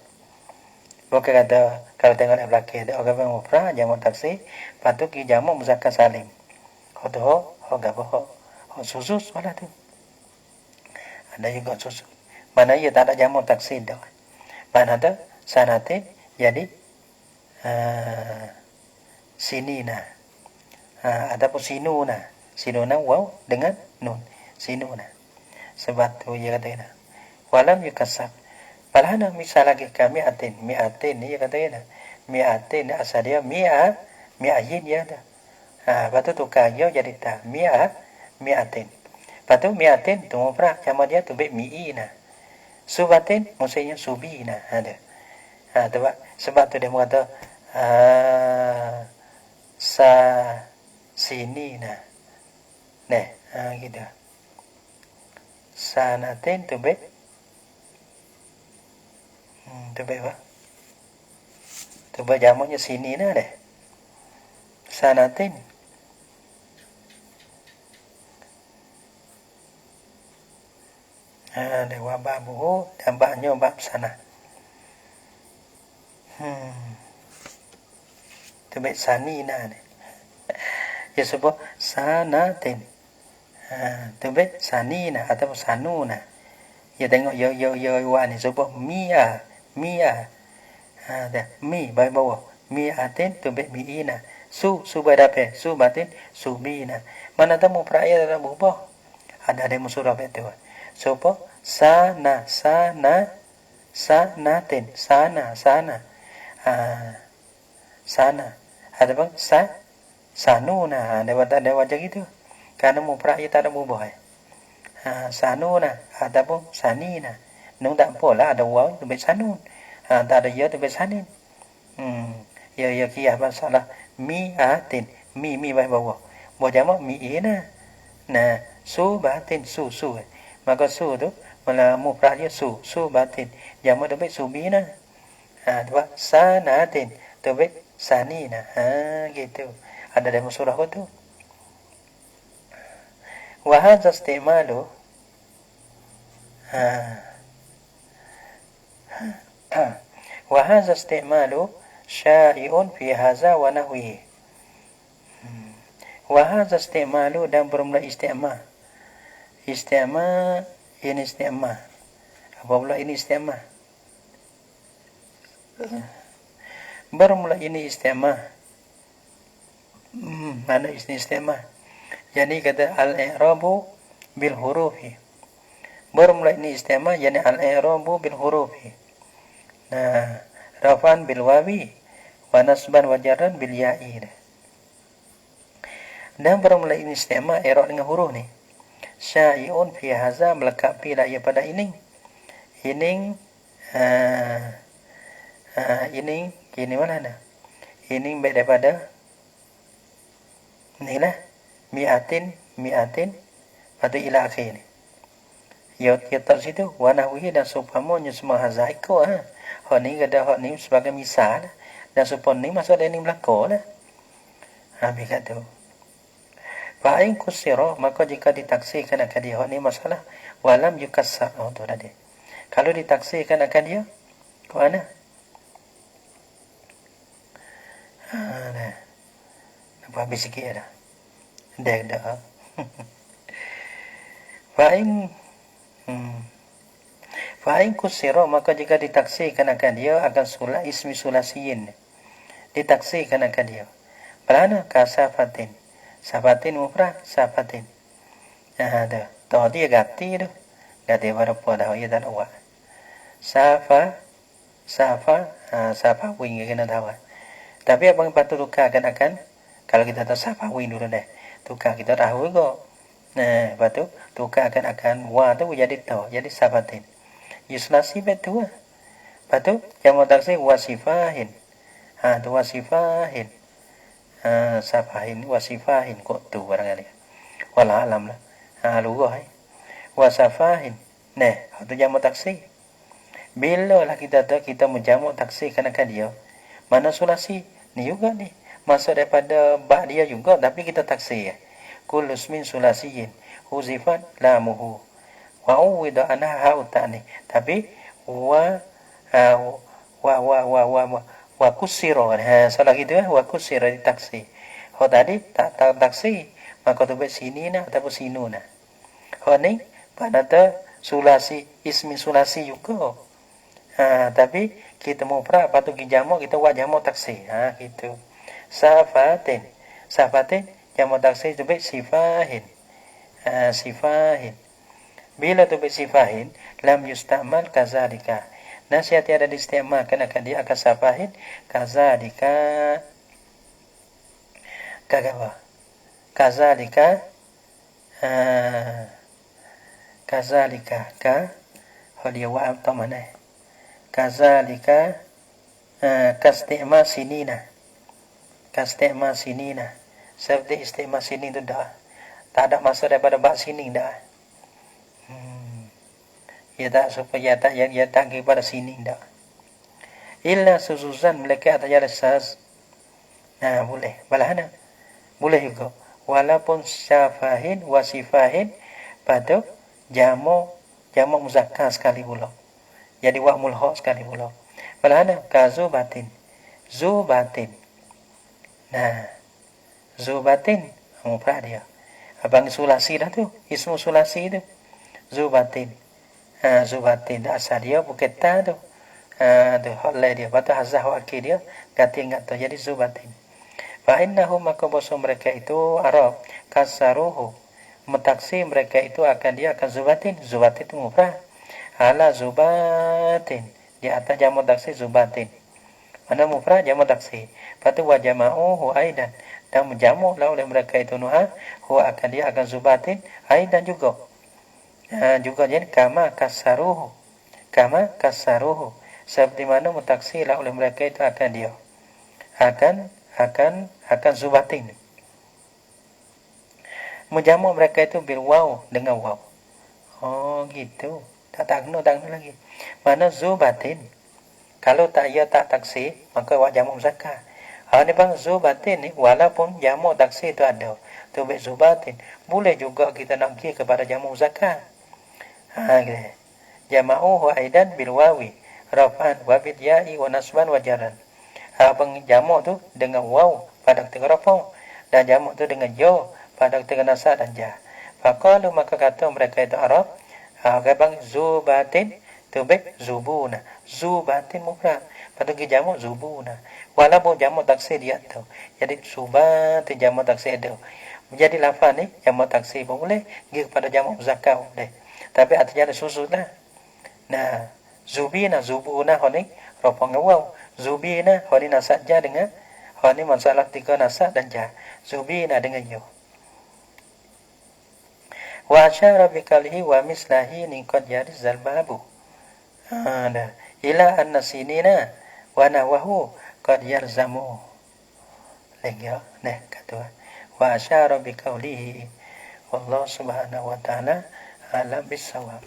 Bukan kata kalau tengok di belakang ada orang mufrad jamak taksir, patut ki jamak muzakkar salim. Kata gapo susus wala tu. Ada juga susus. Mana ia tak ada jamak taksir dah. Mana ada sanatin jadi sinina. Ataupun sinuna. Sinuna waw dengan nun. Sinuna. Sebab tu ia kata walam yukassab. Palahana misal lagi kami mi'atin ni kata dia mi'atin asal dia mi'ayin dia dah. Lepas tu tukar dia jadi ta mi'atin. Lepas tu mi'atin tu mufrad sama dia tu mi'ina. Subatin maksudnya subina ada. Sebab tu dia kata sa sini gitu. Sanatin tu tu apa? Tu jamaknya sini deh. Sanatin. Ada wababuhu dan baknya bab sana. Tu sanina deh. Ya sebab sanatin. Tu sanina atau sanuna. Ya tengok yo wa ni sebab mia. Dah mi bawah mi'atin tu mi'ina su badape su batin subina. Mana tamu peraya dalam berubah ada musurah betul. Sebab sanatin sana ada bang sanuna ada wajah gitu karena mu peraya tak ada berubah. Sanuna ataupun sanina nung tak pola ada waw tu sanun. Tak ada ya tu sanin. Ya kia masalah mi'atin mi bawah jamak mi'ina. Nah su batin su maka su tu malah mufrad dia su batin jamak tu subina. Dua sanatin tu sanina. Gitu ada dalam surah tu. Wa hadza istimalu wa hadza istimalu syai'un fi hadza wa nahwihi. Wa hadza istimalu dan bermula isti'ma ini isti'ma. Apa pula ini isti'ma? Bermula ini isti'ma. Mana isti'ma? Jadi kata al-i'rabu bil hurufi. Bermula ini isti'ma yani al-i'rabu bil hurufi. Nah, rafan bil wawi wa nasban wa jarran bil ya'i. Dan bermula ini isti'ma i'rab dengan huruf ni. Syai'un fi hadza melekat pada pada ini. Ini mana dah? Ini baik daripada inilah mi'atin pada ila akhir ni. Ya tak situ wa nahwihi dan supamanya semua hazaiko hak ni sebagai misal dan supon ni masuk dalam ni berlaku lah. Habis kat tu. Fa'in kusira maka jika ditaksirkan akan dia hak ni masalah walam yukassar tu tadi. Kalau ditaksirkan akan dia ke mana? Nampak habis sikit dah. Dah. Fa'in kusira maka jika ditaksirkan akan dia akan ismi sulasiyin. Ditaksirkan akan dia. Perana kasafatin. Safatin mufrad safatin. Ada. Tahu dia ganti tu. Ganti berapa dah ia tak awak. Safa wing kena tahu. Tapi apa yang patut tukarkan akan kalau kita tahu safa wing dulu deh. Tukar kita tahu juga. Nah, lepas tu tukarkan akan wa tu jadi tahu. Jadi safatin. Yuslasi betul. Lepas tu yang mau taksir wasifahin. Tu wasifahin. Safahin wasifahin kok tu barangkali. Wallah alam lah. Lugu hai. Wasafahin. Nah, tu jamak taksir. Bila lah kita menjamak taksir akan dia. Mana sulasi? Ni juga ni. Masuk daripada bak dia juga tapi kita taksir. Kullu ismin sulasiyin huzifat lamuhu. Wa uwida anha ta'ni. Tapi wa kusiro. Salah gitu wa kusiro di taksi. Tadi tak taksi, maka tu sini na ataupun sinu na. Ni pada sulasi, ismi sulasi juga. Tapi kita mau patut jamu kita buat jamu taksi. Gitu. Safatin jamu taksi tu sifahin. Sifahin. Bila tu sifahin lam yustamal kazalika. Nasihat ada diistimalkan akan dia akan safahin kazalika. Kagawa. Kazalika ka dia wa apa mana? Kazalika kastima sinina. Seperti istimewa sini itu dah. Tak ada masa daripada bak sini dah. Ya tak supaya tak ya tak kepada sini dah. Illa susuzan mereka atau jalan sas. Boleh. Balahana. Boleh juga. Walaupun syafahin wasifahin pada jamu muzakkar sekali pula. Jadi wa mulhaq sekali pula. Balahana kazubatin. Zubatin. Zubatin mufrad dia. Abang sulasi dah tu. Ismu sulasi tu. Zubatin. Zubatin asal dia bukan ta tu. Tu hak lain dia. Batu hazah wakil dia ganti ingat tu. Jadi zubatin. Fa innahum maka bosok mereka itu Arab kasaruhu mentaksi mereka itu akan zubatin. Zubatin itu mufrad. Ala zubatin di atas jamu taksi zubatin. Mana mufrad jamu taksi. Patu wa jama'uhu aidan dan menjamu lah oleh mereka itu nuha huwa akan zubatin aidan juga. Juga jadi kama kasaruhu seperti mana mutaksi lah oleh mereka itu akan dia akan zubatin. Menjamu mereka itu bil waw dengan waw. Gitu. Tak kena lagi. Mana zubatin. Kalau tak taksi, maka wak jamu muzakkar. Ni bang zubatin ni walaupun jamu taksi itu ada. Tu zubatin. Boleh juga kita nak pergi kepada jamu muzakkar. Gitu. Jama'uhu aidan bil wawi raf'an wa bil ya'i wa nasban wa jarran. Abang jamak tu dengan waw pada ketika rafa dan jamak tu dengan ya pada ketika nasab dan jar. Faqalu maka kata mereka itu Arab, abang zubatin tu zubuna. Zubatin mufrad. Pada ketika jamak zubuna. Walaupun jamak taksir dia tu. Jadi subatin jamak taksir dia. Menjadi lafaz ni jamak taksir pun boleh, pergi kepada jamak muzakkar boleh. Tapi artinya ada susun lah. Zubina zubuna ni rafa dengan waw. Zubina ni nasab jar dengan ni masalah tiga nasab dan jar. Zubina dengan ya. Wa asyara bikalihi wa mislahi ni qad yarizal babu. Ila anna sinina wa nawahu qad yarzamu. Lagi kata wa asyara bikalihi wallahu subhanahu wa ta'ala alam bisawab.